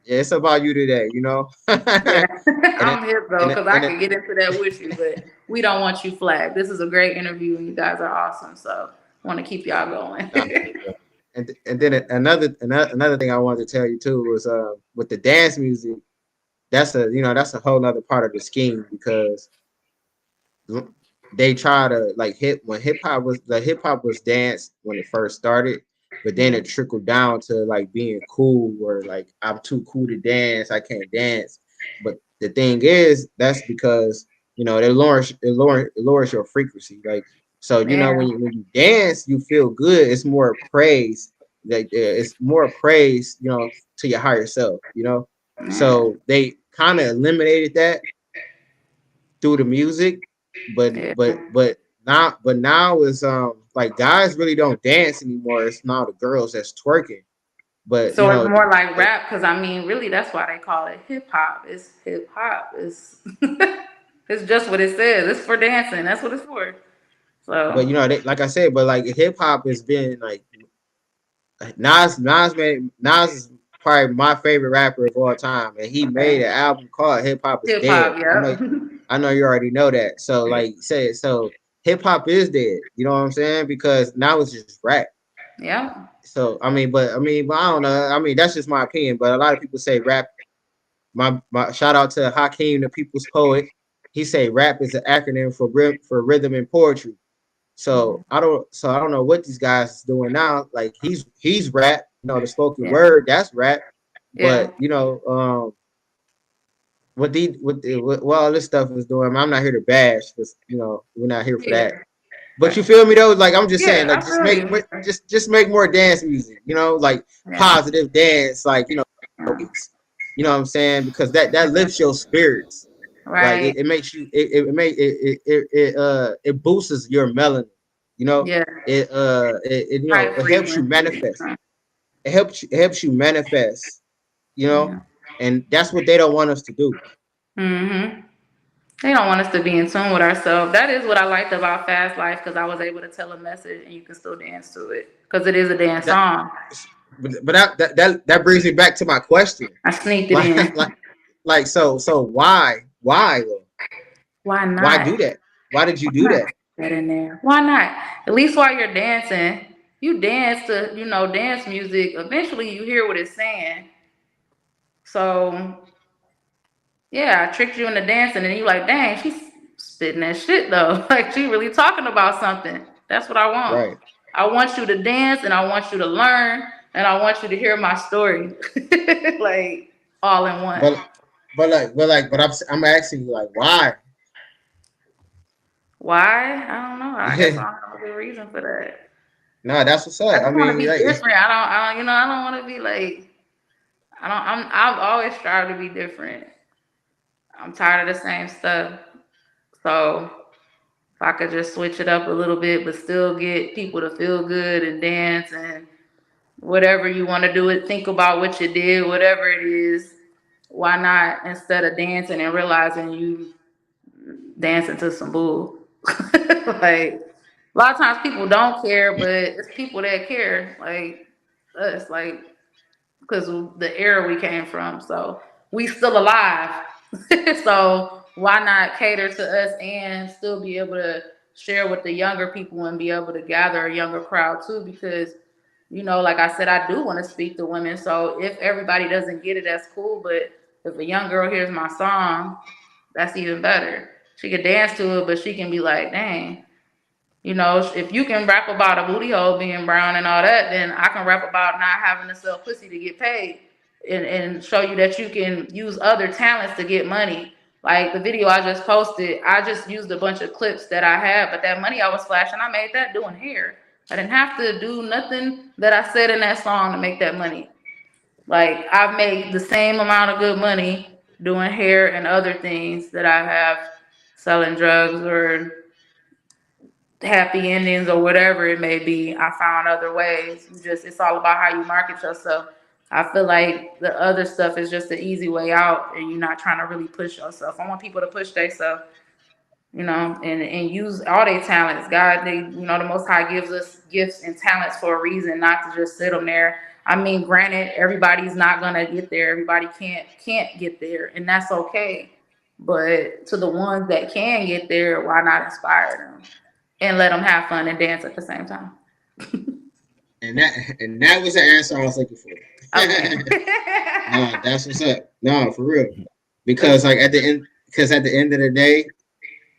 Yeah, it's about you today. Yeah, and it, I'm hip though, and it, because I and it, could get into that with you, but we don't want you flagged. This is a great interview, and you guys are awesome. So, want to keep y'all going. nah, yeah. And then another thing I wanted to tell you too was with the dance music. That's a whole nother part of the scheme because they try to like hip hop was dance when it first started, but then it trickled down to like being cool where like I'm too cool to dance, I can't dance. But the thing is that's because it lowers your frequency. Like so Yeah, when you dance, you feel good. It's more praise. Like it's more praise, to your higher self, yeah, so they kind of eliminated that through the music, but yeah. now is like guys really don't dance anymore. It's now the girls that's twerking. But So it's more like rap, because I mean, really, that's why they call it hip hop. It's hip hop. It's it's just what it says. It's for dancing. That's what it's for. but So like I said, but like hip hop has been like Nas is probably my favorite rapper of all time, and he made okay, an album called Hip Hop is hip Dead. hop. I Yep. know you already know that. So Yeah. like say so hip hop is dead. You know what I'm saying? Because now it's just rap. Yep. So but I don't know. I mean, that's just my opinion. But a lot of people say rap. My shout out to Hakeem, the people's poet. He say rap is an acronym for rhythm and poetry. So I don't know what these guys is doing now. Like he's rap, the spoken Yeah. word, that's rap. Yeah. But what all this stuff is doing, I'm not here to bash because we're not here for Yeah. that. But Right. you feel me though? Like I'm just saying, Yeah. like I feel you. just make more dance music, like Yeah. positive dance, like Yeah. beats. You know what I'm saying? Because that Yeah. lifts your spirits. Like Right. it makes you it boosts your melanin. You know Yeah. High it helps you frequency. manifest. It helps you manifest. You know, Yeah. and that's what they don't want us to do. Mm-hmm. They don't want us to be in tune with ourselves. That is what I liked about Fast Life, because I was able to tell a message and you can still dance to it because it is a dance That song. but that brings me back to my question. I sneaked it Like in. like so why though? Why Why not? do that? Why did you Why do not that? put that in there? Why not? At least while you're dancing, you dance to, dance music. Eventually you hear what it's saying. So yeah, I tricked you into dancing, and you like, dang, she's spitting that shit though. Like, she really talking about something. That's what I want. Right. I want you to dance, and I want you to learn, and I want you to hear my story, like, all in one. But but I'm asking you like why? Why? I don't know. I guess I Yeah. don't have a good reason for that. No, that's what's I up. I just want to mean, be like, different. I don't want to be like. I've always tried to be different. I'm tired of the same stuff. So if I could just switch it up a little bit, but still get people to feel good and dance and whatever you want to do it, think about what you did, whatever it is. Why not, instead of dancing and realizing you dancing to some bull? Like a lot of times people don't care, but it's people that care, like us, like because of the era we came from. So we still alive. So why not cater to us and still be able to share with the younger people and be able to gather a younger crowd too? Because like I said, I do want to speak to women. So if everybody doesn't get it, that's cool. But if a young girl hears my song, that's even better. She can dance to it, but she can be like, dang, if you can rap about a booty hole being brown and all that, then I can rap about not having to sell pussy to get paid and show you that you can use other talents to get money. Like the video I just posted, I just used a bunch of clips that I had, but that money I was flashing, I made that doing hair. I didn't have to do nothing that I said in that song to make that money. Like I've made the same amount of good money doing hair and other things that I have selling drugs or happy endings or whatever it may be. I found other ways. It's all about how you market yourself. I feel like the other stuff is just the easy way out and you're not trying to really push yourself. I want people to push themselves, and use all their talents. God, the Most High gives us gifts and talents for a reason, not to just sit them there. I mean, granted, everybody's not gonna get there. Everybody can't get there, and that's okay. But to the ones that can get there, why not inspire them and let them have fun and dance at the same time? And that was the answer I was looking for. Okay. No, that's what's up. No, for real. Because at the end of the day,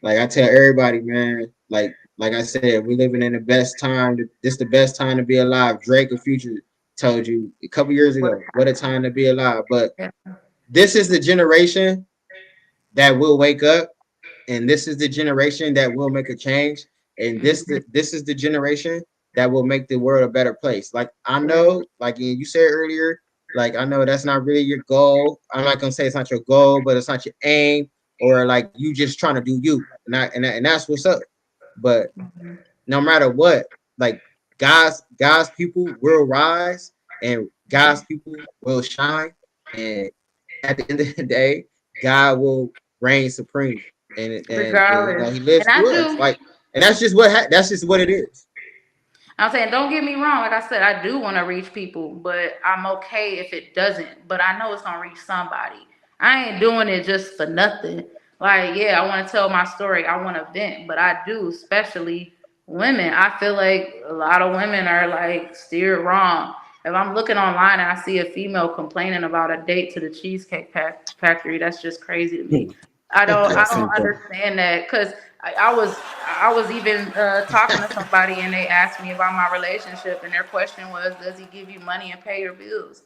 like I tell everybody, man, like I said, we living in the best time. This the best time to be alive. Drake of Future told you a couple years ago, what a time to be alive. But this is the generation that will wake up, and this is the generation that will make a change, and this is the generation that will make the world a better place. Like I know, like you said earlier, like I know that's not really your goal. I'm not gonna say it's not your goal, but it's not your aim, or like you just trying to do you, and that's what's up. But no matter what, like God's people will rise, and God's people will shine, and at the end of the day, God will reign supreme, and Regardless. He lives And I through us. do. Like, and that's just what it is. I'm saying, don't get me wrong. Like I said, I do want to reach people, but I'm okay if it doesn't. But I know it's gonna reach somebody. I ain't doing it just for nothing. Like, yeah, I want to tell my story. I want to vent, but I do, especially women. I feel like a lot of women are like steered wrong. If I'm looking online and I see a female complaining about a date to the Cheesecake Factory, that's just crazy to me. I don't understand that because I was even talking to somebody and they asked me about my relationship and their question was, does he give you money and pay your bills?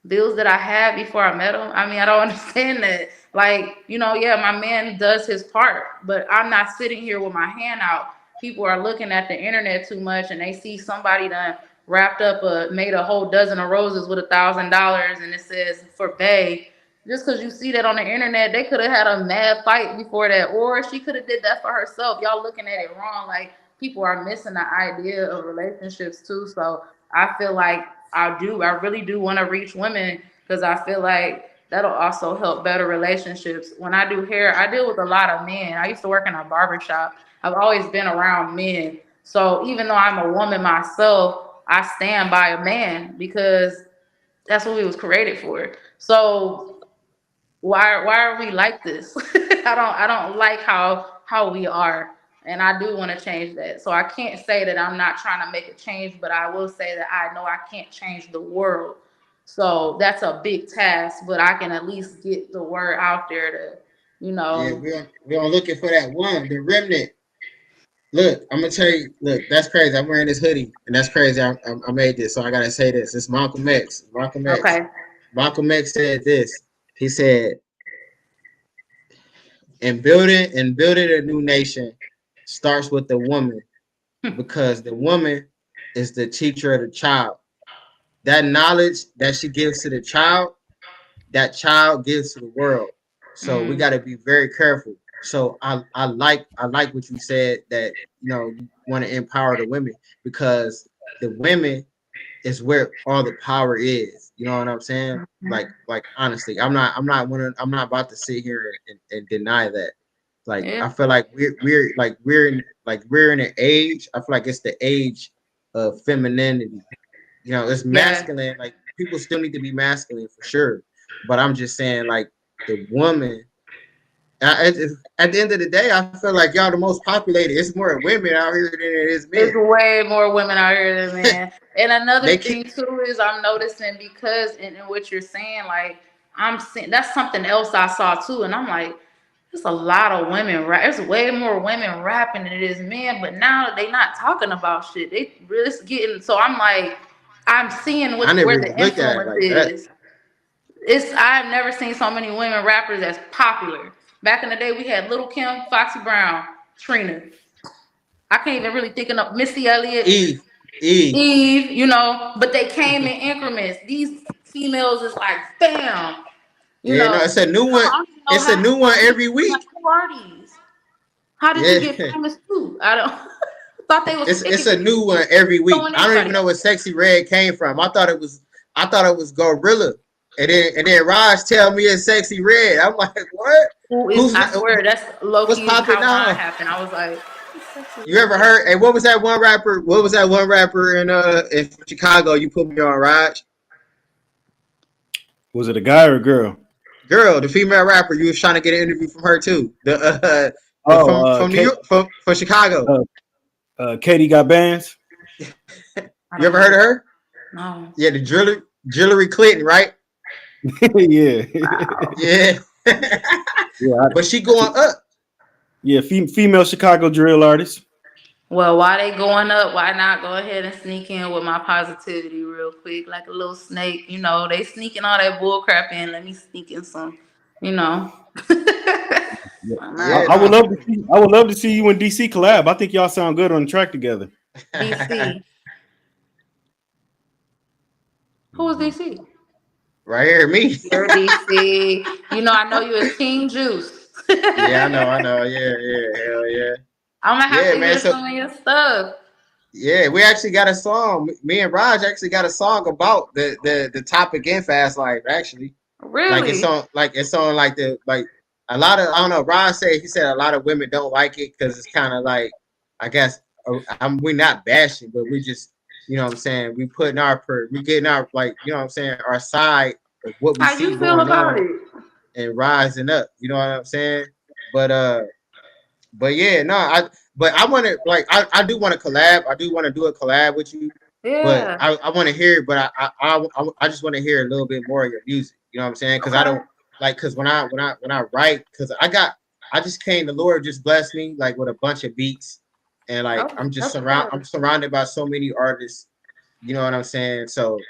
Bills that I had before I met him. I mean, I don't understand that. Like, yeah, my man does his part, but I'm not sitting here with my hand out. People are looking at the internet too much and they see somebody done made a whole dozen of roses with $1,000 and it says for Bay. Just because you see that on the internet, they could have had a mad fight before that, or she could have did that for herself. Y'all looking at it wrong. Like people are missing the idea of relationships too. So I feel like I really do want to reach women because I feel like that'll also help better relationships. When I do hair, I deal with a lot of men. I used to work in a barber shop. I've always been around men. So even though I'm a woman myself, I stand by a man because that's what we was created for. So why are we like this? I don't like how we are, and I do want to change that. So I can't say that I'm not trying to make a change, but I will say that I know I can't change the world. So that's a big task, but I can at least get the word out there to, you Yeah, know. we're looking for that one, the remnant. Look, I'm gonna tell you. Look, that's crazy. I'm wearing this hoodie, and that's crazy. I made this, so I gotta say this. It's Malcolm X. Malcolm X. Okay. Malcolm X said this. He said, "And building a new nation starts with the woman, because the woman is the teacher of the child. That knowledge that she gives to the child that child gives to the world. So we got to be very careful. So I like what you said, that you want to empower the women, because the women is where all the power is. You know what I'm saying? Like honestly, I'm not about to sit here and deny that. Like Yeah. I feel like we're in an age. I feel like it's the age of femininity. It's Yeah. masculine. Like people still need to be masculine for sure. But I'm just saying, like the woman. At the end of the day, I feel like y'all the most populated. It's more women out here than it is There's men. way more women out here than men. And another They thing keep. too is I'm noticing, because in what you're saying, like I'm seeing that's something else I saw too, and I'm like, there's a lot of women rap. There's way more women rapping than it is men, but now they not talking about shit. They really getting. So I'm like, I'm seeing I where never the even looked at it influence like that. is. I've never seen so many women rappers that's popular. Back in the day, we had Little Kim, Foxy Brown, Trina. I can't even really think of Missy Elliott, Eve, Eve. Eve, but they came in increments. These females is like, bam, Yeah, no, it's a new So one. I don't know It's a new one every like, week. who are these? How did you Yeah, get famous too? I don't thought they was it's picking a new one every week. throwing I don't even anybody know out. where Sexy Red came from. I thought it was Gorilla, and then Raj tell me it's Sexy Red. I'm like, what? Who is? Who's I swear that's low what's key popping how mine now? happened. I was like, You ever heard? Hey, what was that one rapper? What was that one rapper in Chicago? You put me on, Raj. Was it a guy or a girl? Girl, the female rapper. You was trying to get an interview from her too. The Oh, from New York, from Chicago. uh, Katie got bands. I You don't ever heard know. of her? No. Yeah, the jewelry Clinton, right? Yeah, Wow. Yeah. yeah, But she going up. yeah. Female Chicago drill artist. Well, why they going up? Why not go ahead and sneak in with my positivity real quick, like a little snake? They sneaking all that bull crap in. Let me sneak in some. You know. Yeah. Why Yeah, not? I would no. love to see. I would love to see you and DC collab. I think y'all sound good on the track together. DC. Who was DC? Right here, me. You're DC. I know you as King Juice. Yeah, I know, I'm I know. Yeah, yeah, hell yeah. gonna have Yeah, to man. hear So some of your stuff. yeah, we actually got a song. Me and Raj actually got a song about the topic in Fast Life, actually. Really? It's on like the like a lot of, I don't know. Ron said, he said a lot of women don't like it because it's kind of like, I guess, we're not bashing, but we just, you know what I'm saying, we getting our, like, you know what I'm saying, our side of what we How see you feel going about on it? and rising up. You know what I'm saying? But yeah, no, I want to, like, I do want to collab. I do want to do a collab with you, but Yeah. I want to hear. But I just want to hear a little bit more of your music. You know what I'm saying? Because I Okay. don't like, because when I write, because I just came. The Lord just blessed me like with a bunch of beats, and like Oh, that's I'm good. surrounded by so many artists. You know what I'm saying? So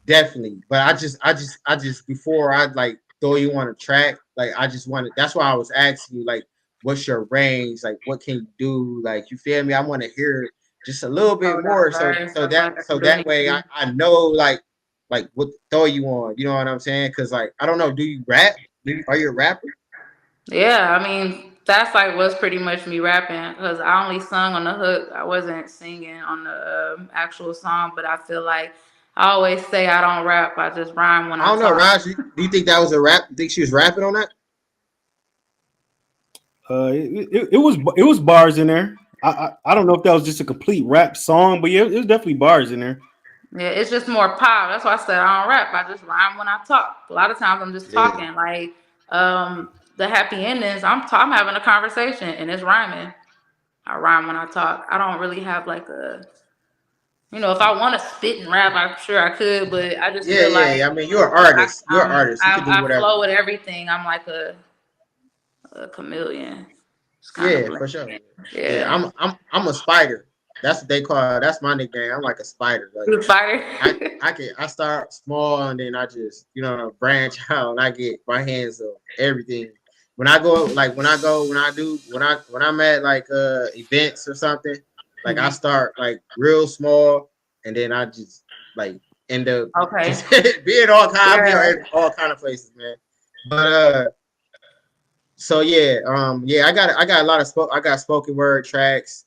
definitely. But I just before I like throw you on a track, like I just wanted. That's why I was asking you, like, what's your range? Like, what can you do? Like, you feel me? I want to hear just a little bit So more, diverse. I feel like I so can do that way anything. I know like what to throw you on. You know what I'm saying? Because like I don't know. Do you rap? Are you a rapper? Yeah, I mean, that's like was pretty much me rapping because I only sung on the hook. I wasn't singing on the actual song, but I feel like I always say I don't rap. I just rhyme when I I don't know, talk. Raj. Do you think that was a rap? You think she was rapping on that? It was bars in there. I don't know if that was just a complete rap song, but yeah, it was definitely bars in there. Yeah, it's just more pop. That's why I said I don't rap. I just rhyme when I talk. A lot of times I'm just Yeah. talking. Like the happy endings, I'm having a conversation and it's rhyming. I rhyme when I talk. I don't really have like if I want to spit and rap, I'm sure I could, but I just Yeah, feel yeah, like yeah. I mean, you're an artist. You're an I'm artist. You can do I whatever. flow with everything. I'm like a chameleon. It's kind of Yeah, blend. for sure. Yeah, Yeah. I'm a spider. That's what they call it. That's my nickname. I'm like a spider. Like You fighter. I start small and then I just, branch out and I get my hands on everything. When I'm at like events or something, like I Mhm. start like real small and then I just like and the Okay. just being all kind, be Yeah. all kind of places, man. But so yeah, yeah, I got a lot of I got spoken word tracks.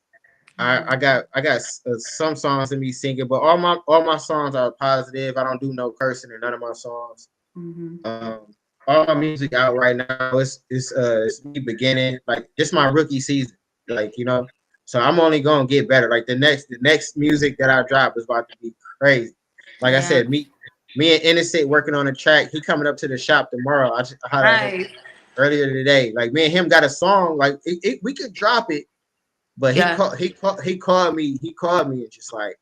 I got some songs of me singing, but all my songs are positive. I don't do no cursing in none of my songs. Mm-hmm. All my music out right now. It's me beginning. Like this my rookie season. Like you know, so I'm only gonna get better. Like the next music that I drop is about to be crazy. Like I Yeah. said, me and Innocent working on a track. He coming up to the shop tomorrow. I had him Nice. earlier today. Like me and him got a song. Like we could drop it, but Yeah. he called me. He called me and just like.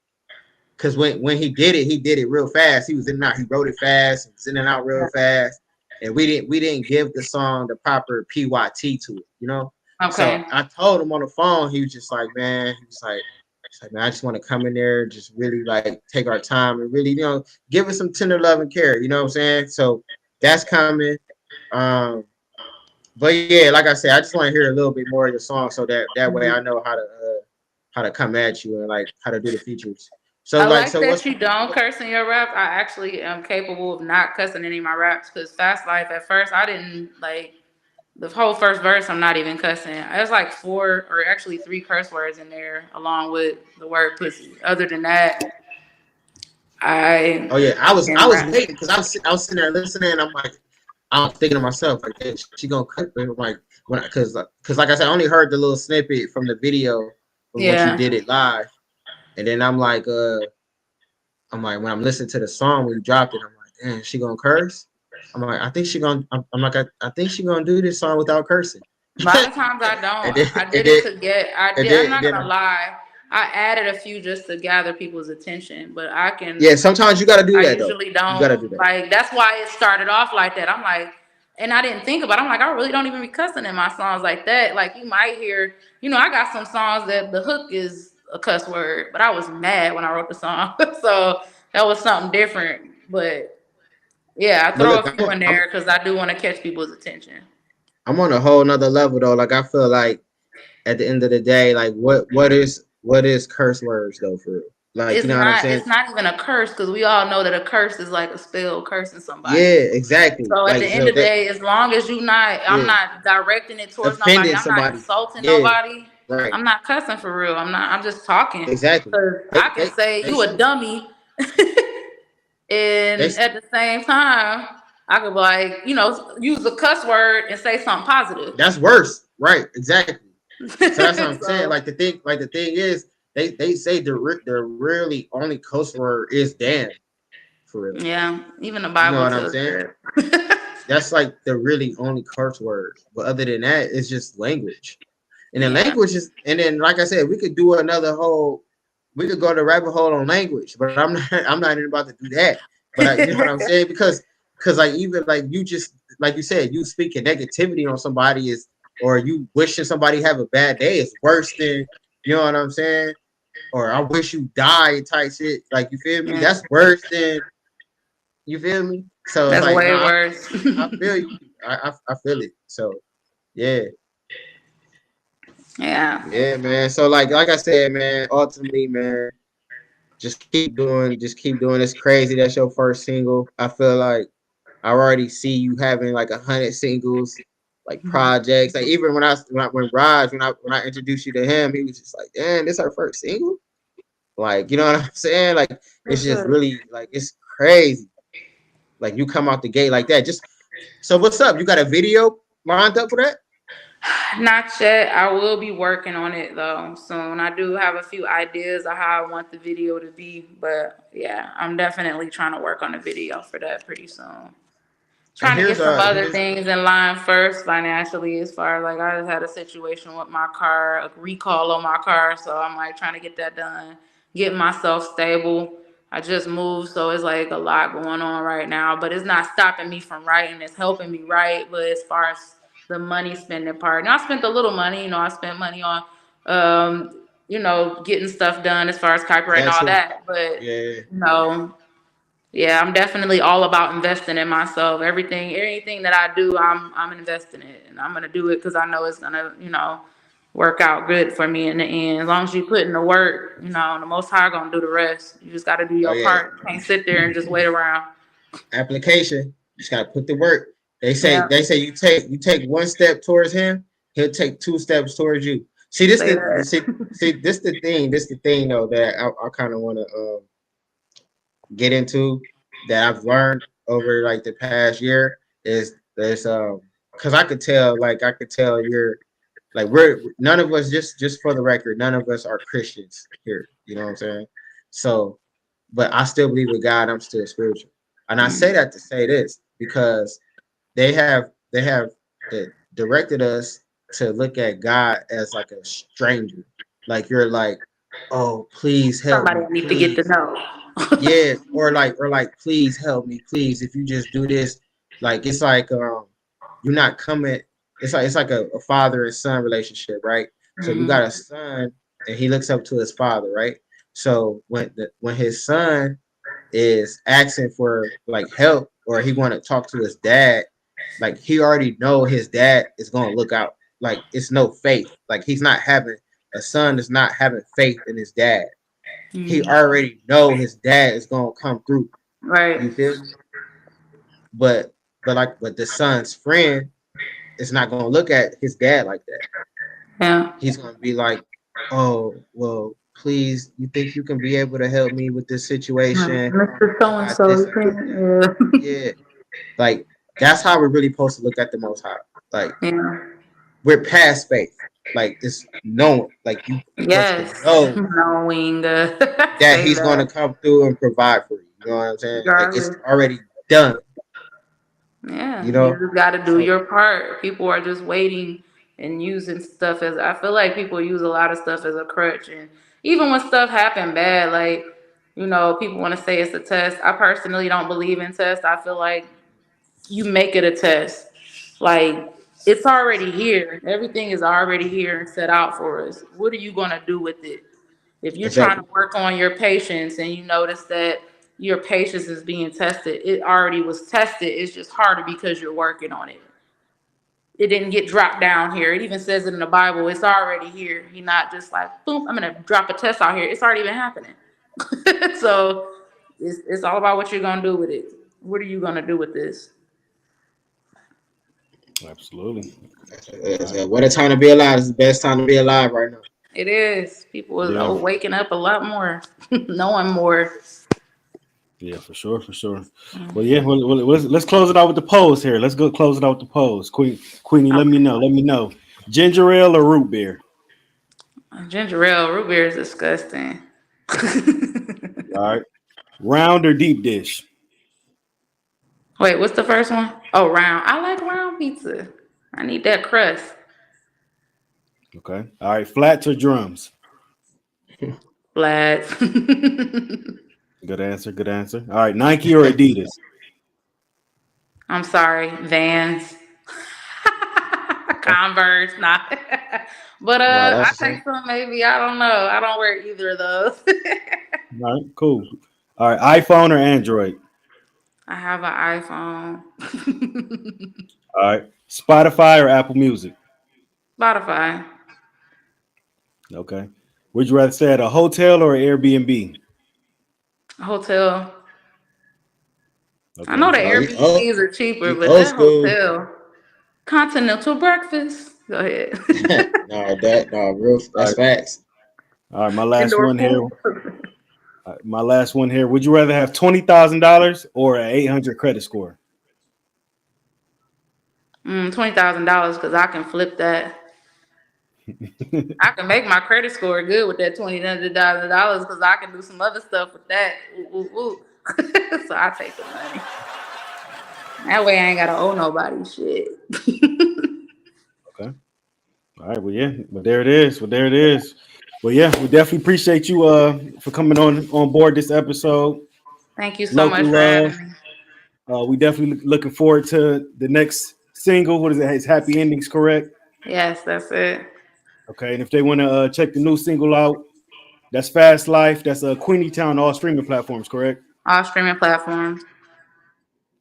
Cause when he did it real fast. He was in and out. He wrote it fast. He was in and out real Yeah. fast. And we didn't give the song the proper PYT to it, you know. So Okay. I told him on the phone. He was just like, man, he's like, man, I just want to come in there, just really like take our time and really, you know, give us some tender love and care. You know what I'm saying? So that's coming. Um, but yeah, like I said, I just want to hear a little bit more of your song so that way Mhm. I know how to come at you and like how to do the features. So I like like so that what's you don't curse in your rap. I actually am capable of not cussing any of my raps because Fast Life at first I didn't like the whole first verse. I'm not even cussing. There's like 4 or actually 3 curse words in there along with the word pussy. Other than that, I Oh yeah, can I was rap. waiting because I was sitting there listening. And I'm like, I'm thinking to myself like, hey, she gonna cut me. I'm like, when because like I said, I only heard the little snippet from the video from what you Yeah. did it live, and then I'm like when I'm listening to the song when you dropped it, I'm like, damn, she gonna curse. I'm like, I think she gonna. I'm like, I think she gonna do this song without cursing. A lot of times I and don't. then I and did then it to get. I and did. I'm then, and not then gonna lie. I added a few just to gather people's attention, but I can. yeah, sometimes you gotta do I that though. usually You gotta don't do that. like. That's why it started off like that. I'm like, and I didn't think about it. I'm like, I really don't even be cussing in my songs like that. Like you might hear, I got some songs that the hook is a cuss word, but I was mad when I wrote the song, so that was something different. But yeah, I But throw look, a few in there because I do want to catch people's attention. I'm on a whole nother level though. Like I feel like at the end of the day, like what is curse words though for real? Like you know what I'm saying? It's not even a curse because we all know that a curse is like a spell cursing somebody. Yeah, exactly. So at the Like end so of the that day, as long as I'm yeah, not directing it towards nobody. offending I'm not somebody. insulting Yeah, nobody. right. I'm not cussing for real. I'm just talking. Exactly. Cause I can say They you a should. dummy, They and sh- at the same time, I could like use a cuss word and say something positive. that's worse. Right. Exactly. So that's what I'm saying. So Like the thing is, they say the really only cuss word is damn for real. yeah, even the You know Bible what I'm tells saying? that. That's like the really only curse word. But other than that, it's just language. And then Yeah, language is, and then like I said, we could do another whole, we could go to rabbit hole on language, but I'm not, I'm not even about to do that. But you know what I'm saying? Because like even like you just like you said, you speaking negativity on somebody is, or you wishing somebody have a bad day is worse than, you know what I'm saying? Or I wish you die type shit. Like you feel me? yeah, That's worse than, you feel me? So it's that's like, no, way worse. I feel you. I feel it. So yeah. Yeah. Yeah, man. So like I said, man, ultimately, man, just keep doing. It's crazy. That's your first single. I feel like I already see you having like 100 singles, like Mhm. projects. Like even when Raj when I introduced you to him, he was just like, damn, this our first single. Like you know what I'm saying? Like For it's just sure. really like it's crazy. Like you come out the gate like that. Just so what's up? You got a video lined up for that? Not yet. I will be working on it though soon. I do have a few ideas of how I want the video to be, but yeah, I'm definitely trying to work on the video for that pretty soon. And Trying to get some other here's things in line first financially, as far as like I just had a situation with my car, a recall on my car, so I'm like trying to get that done, get myself stable. I just moved, so it's like a lot going on right now, but it's not stopping me from writing. It's helping me write, but as far as the money spending part, now I spent a little money. I spent money on, getting stuff done as far as copyright and that all too. that, but Yeah. you know. Yeah, I'm definitely all about investing in myself. Anything that I do, I'm investing in it, and I'm gonna do it because I know it's gonna, work out good for me in the end. As long as you put in the work, the Most High gonna do the rest. You just got to do Oh your yeah, part. You can't sit there and just wait around. application. You just gotta put the work. Yeah, They say you take one step towards him, he'll take two steps towards you. See this say the that. see this the thing though that I kind of want to get into that I've learned over like the past year is there's because I could tell you're like we're none of us just for the record none of us are Christians here. You know what I'm saying? So, but I still believe with God. I'm still spiritual, and I say Mm. that to say this because they have directed us to look at God as like a stranger, like you're like, oh please help Somebody me, I need to get to please, know. yeah, or like please help me, please, if you just do this, like it's like you're not coming. It's like a father and son relationship, right? So you got Mhm. a son and he looks up to his father, right? So when his son is asking for like help or he want to talk to his dad, like he already know his dad is gonna look out. Like it's no faith. Like he's not having a son is not having faith in his dad. He Mm. already know his dad is gonna come through. Right. You feel me? But but the son's friend is not gonna look at his dad like that. Yeah. He's gonna be like, oh well, please, you think you can be able to help me with this situation? Mr. So I and got so, this you and I got that. can, Yeah, like that's how we're really supposed to look at the Most High. Like yeah. we're past faith. Like it's knowing. Like you supposed to Yes. know Knowing, that say He's gonna that. come through and provide for you. You know what I'm saying? Like it's Regardless. already done. You Yeah, you know. just got to do So your part. People are just waiting and using stuff as I feel like people use a lot of stuff as a crutch, and even when stuff happen bad, like people want to say it's a test. I personally don't believe in tests. I feel like you make it a test. Like it's already here. Everything is already here and set out for us. What are you gonna do with it? If you're trying to exactly. work on your patience and you notice that your patience is being tested, it already was tested. It's just harder because you're working on it. It didn't get dropped down here. It even says it in the Bible. It's already here. He not just like, boom, I'm gonna drop a test out here. It's already been happening. So it's all about what you're gonna do with it. What are you gonna do with this? Absolutely. All right. What a time to be alive! It's the best time to be alive right now. It is. People is Yeah. waking up a lot more, knowing more. Yeah, for sure, for sure. Well, yeah, let's close it out with the polls here. Let's go close it out with the polls. Queenie, let me Okay. know. Let me know. Ginger ale or root beer? Ginger ale, root beer is disgusting. All right. Round or deep dish? Wait, what's the first one? Oh, round. I like round pizza. I need that crust. Okay. All right. Flats or drums? Flats. Good answer. Good answer. All right. Nike or Adidas? I'm sorry, Vans. Okay. Converse, not. But No, I that's the take same. some maybe. I don't know. I don't wear either of those. All right. Cool. All right. iPhone or Android? I have an iPhone. All right. Spotify or Apple Music? Spotify. Okay. Would you rather stay at a hotel or Airbnb? Hotel. I Okay. know the All right. Airbnbs are cheaper, You but old that school. hotel. Continental breakfast. Go ahead. No, real. All That's right. facts. All right. My last Indoor one here. pool. My last one here. Would you rather have $20,000 or an 800 credit score? $20,000 because I can flip that. I can make my credit score good with that $20,000 because I can do some other stuff with that. Ooh, ooh, ooh. So I take the money. That way I ain't gotta owe nobody shit. Okay. All right. Well, yeah. Well, there it is. Well, there it is. Well, yeah. We definitely appreciate you for coming on board this episode. Thank you so much Local for love. having me. We definitely looking forward to the next single. What is it? It's Happy Endings, correct? Yes, that's it. Okay. And if they want to check the new single out, that's Fast Life. That's Queenie Town, all streaming platforms, correct? All streaming platforms.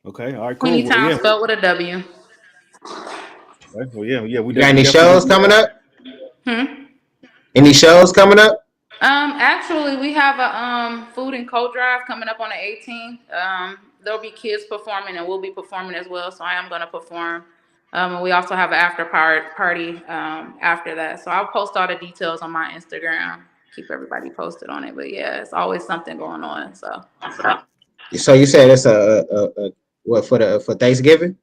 Okay. All right. Cool. Queenie Well, Town yeah. spelled with a W. Okay. Well, yeah. Yeah. You got We any definitely shows gonna be coming up? Any shows coming up? Actually, we have a food and coat drive coming up on the 18th. There'll be kids performing, and we'll be performing as well. So I am going to perform. And we also have an after party after that. So I'll post all the details on my Instagram. Keep everybody posted on it. But yeah, it's always something going on. So you said it's a what for Thanksgiving?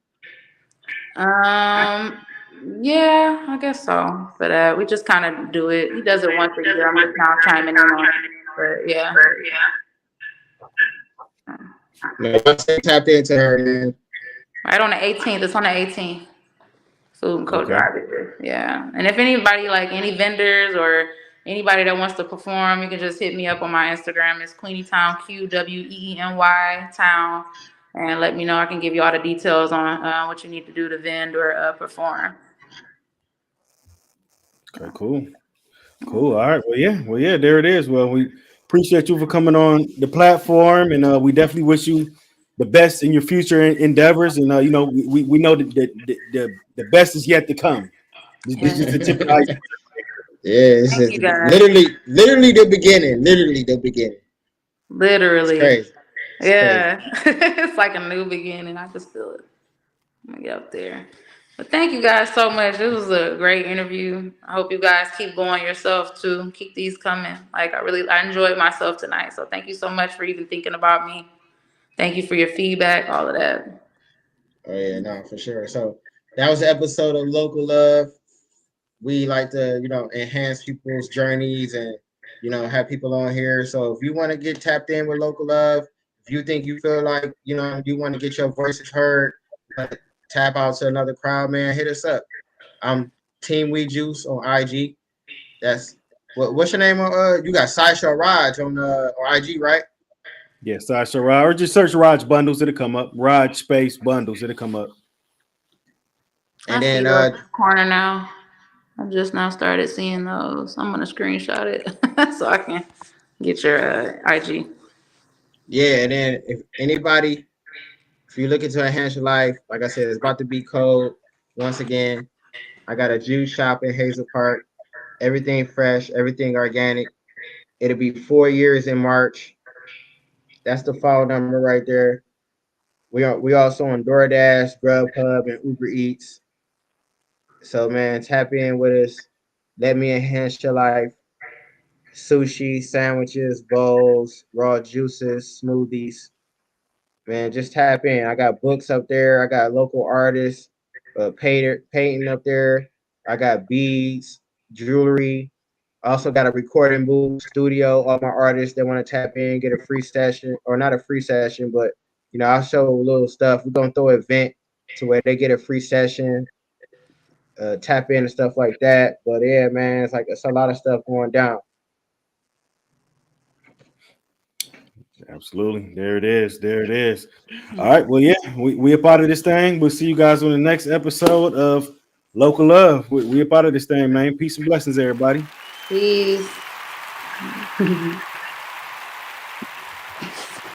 Yeah, I guess so. But we just kind of do it. He does it once a year. I'm just now chiming in on it. But yeah. Man, I tapped into her, man. Right on the 18th. It's on the 18th. Food and co drive. Yeah. And if anybody, like any vendors or anybody that wants to perform, you can just hit me up on my Instagram. It's Qweeny Town, Qweeny Town. And let me know. I can give you all the details on what you need to do to vend or perform. Okay, cool. All right. Well, yeah. There it is. Well, we appreciate you for coming on the platform, and we definitely wish you the best in your future endeavors. And you know, we know that the best is yet to come. This is the tip of the iceberg. Yeah, it's just literally the beginning. Literally the beginning. Literally. It's crazy. Yeah. It's like a new beginning. I just feel it. I'm gonna get up there. But thank you guys so much. This was a great interview. I hope you guys keep going yourself too. Keep these coming. Like I enjoyed myself tonight. So thank you so much for even thinking about me. Thank you for your feedback, all of that. Oh yeah, no, for sure. So that was the episode of Local Love. We like to, enhance people's journeys and, have people on here. So if you want to get tapped in with Local Love, if you think you feel like, you want to get your voices heard, tap out to another crowd, man, hit us up. I'm Team We Juice on IG. That's what's your name on you got Sideshow Raaj on IG, right? Yeah, Sideshow Raaj, or just search Raaj Bundles, it'll come up. Raaj space Bundles, it'll come up. And I then see corner now. I just now started seeing those. I'm gonna screenshot it so I can get your IG. Yeah, and then if you look into enhance your life, like I said, it's about to be cold. Once again, I got a juice shop in Hazel Park. Everything fresh, everything organic. It'll be 4 years in March. That's the file number right there. We also on DoorDash, Grubhub, and Uber Eats. So man, tap in with us. Let me enhance your life. Sushi, sandwiches, bowls, raw juices, smoothies. Man, just tap in. I got books up there. I got local artists, painting up there. I got beads, jewelry. I also got a recording booth, studio. All my artists that want to tap in, get a free session, or not a free session, but I'll show a little stuff. We're gonna throw an event to where they get a free session, tap in and stuff like that. But yeah, man, it's a lot of stuff going down. Absolutely. There it is. All right. Well, yeah, we a part of this thing. We'll see you guys on the next episode of Local Love. We a part of this thing, man. Peace and blessings, everybody. Peace.